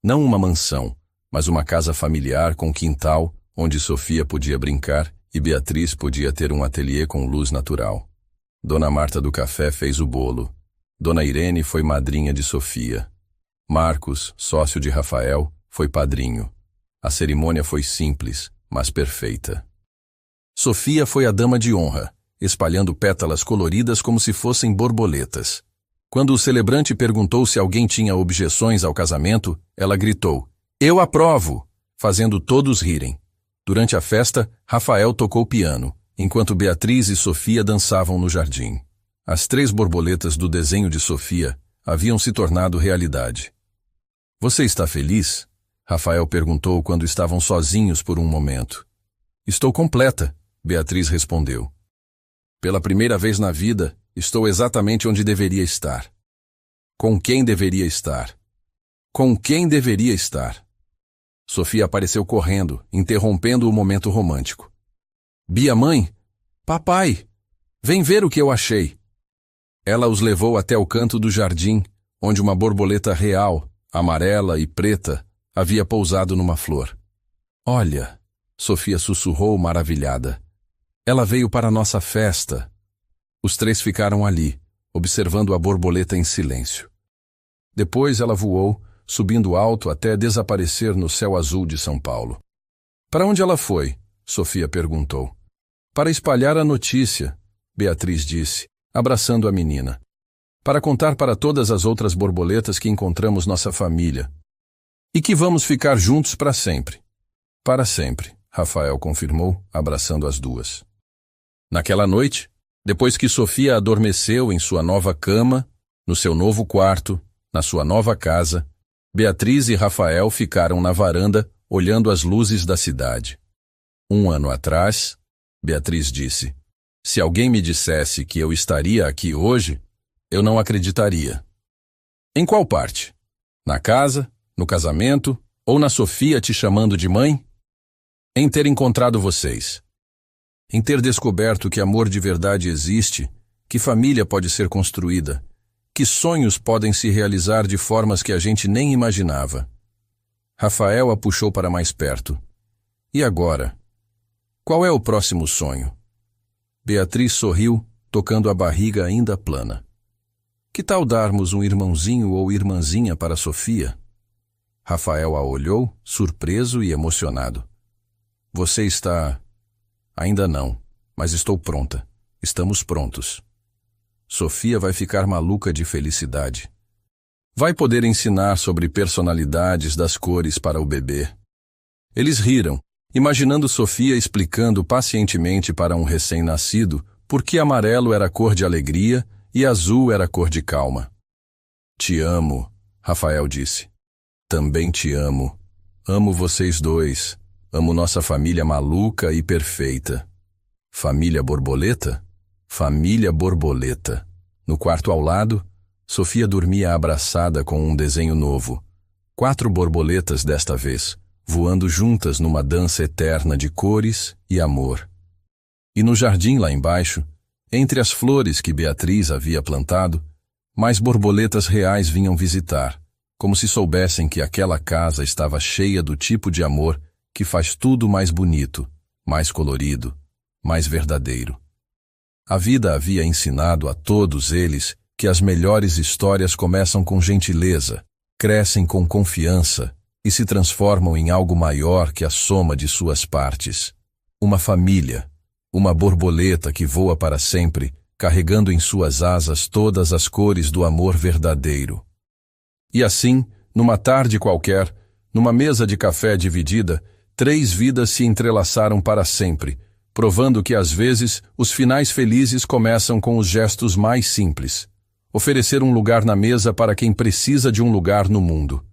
Não uma mansão, mas uma casa familiar com quintal, onde Sofia podia brincar e Beatriz podia ter um ateliê com luz natural. Dona Marta do café fez o bolo. Dona Irene foi madrinha de Sofia. Marcos, sócio de Rafael, foi padrinho. A cerimônia foi simples, mas perfeita. Sofia foi a dama de honra, espalhando pétalas coloridas como se fossem borboletas. Quando o celebrante perguntou se alguém tinha objeções ao casamento, ela gritou, "Eu aprovo!", fazendo todos rirem. Durante a festa, Rafael tocou piano, enquanto Beatriz e Sofia dançavam no jardim. As 3 borboletas do desenho de Sofia haviam se tornado realidade. Você está feliz? Rafael perguntou quando estavam sozinhos por um momento. Estou completa, Beatriz respondeu. Pela primeira vez na vida, estou exatamente onde deveria estar. Com quem deveria estar? Com quem deveria estar? Sofia apareceu correndo, interrompendo o momento romântico. Bia, mãe! Papai! Vem ver o que eu achei! Ela os levou até o canto do jardim, onde uma borboleta real, amarela e preta, havia pousado numa flor. Olha! Sofia sussurrou maravilhada. Ela veio para a nossa festa. Os três ficaram ali, observando a borboleta em silêncio. Depois ela voou, subindo alto até desaparecer no céu azul de São Paulo. Para onde ela foi? Sofia perguntou. Para espalhar a notícia, Beatriz disse, abraçando a menina. Para contar para todas as outras borboletas que encontramos nossa família. E que vamos ficar juntos para sempre. Para sempre, Rafael confirmou, abraçando as duas. Naquela noite, depois que Sofia adormeceu em sua nova cama, no seu novo quarto, na sua nova casa, Beatriz e Rafael ficaram na varanda olhando as luzes da cidade. 1 ano atrás, Beatriz disse, se alguém me dissesse que eu estaria aqui hoje, eu não acreditaria. Em qual parte? Na casa, no casamento ou na Sofia te chamando de mãe? Em ter encontrado vocês. Em ter descoberto que amor de verdade existe, que família pode ser construída, que sonhos podem se realizar de formas que a gente nem imaginava. Rafael a puxou para mais perto. E agora? Qual é o próximo sonho? Beatriz sorriu, tocando a barriga ainda plana. Que tal darmos um irmãozinho ou irmãzinha para Sofia? Rafael a olhou, surpreso e emocionado. Você está... Ainda não, mas estou pronta. Estamos prontos. Sofia vai ficar maluca de felicidade. Vai poder ensinar sobre personalidades das cores para o bebê. Eles riram, imaginando Sofia explicando pacientemente para um recém-nascido por que amarelo era cor de alegria e azul era cor de calma. Te amo, Rafael disse. Também te amo. Amo vocês dois. Amo nossa família maluca e perfeita. Família borboleta? Família borboleta. No quarto ao lado, Sofia dormia abraçada com um desenho novo. 4 borboletas desta vez, voando juntas numa dança eterna de cores e amor. E no jardim lá embaixo, entre as flores que Beatriz havia plantado, mais borboletas reais vinham visitar, como se soubessem que aquela casa estava cheia do tipo de amor que faz tudo mais bonito, mais colorido, mais verdadeiro. A vida havia ensinado a todos eles que as melhores histórias começam com gentileza, crescem com confiança e se transformam em algo maior que a soma de suas partes. Uma família, uma borboleta que voa para sempre, carregando em suas asas todas as cores do amor verdadeiro. E assim, numa tarde qualquer, numa mesa de café dividida, 3 vidas se entrelaçaram para sempre, provando que às vezes os finais felizes começam com os gestos mais simples. Oferecer um lugar na mesa para quem precisa de um lugar no mundo.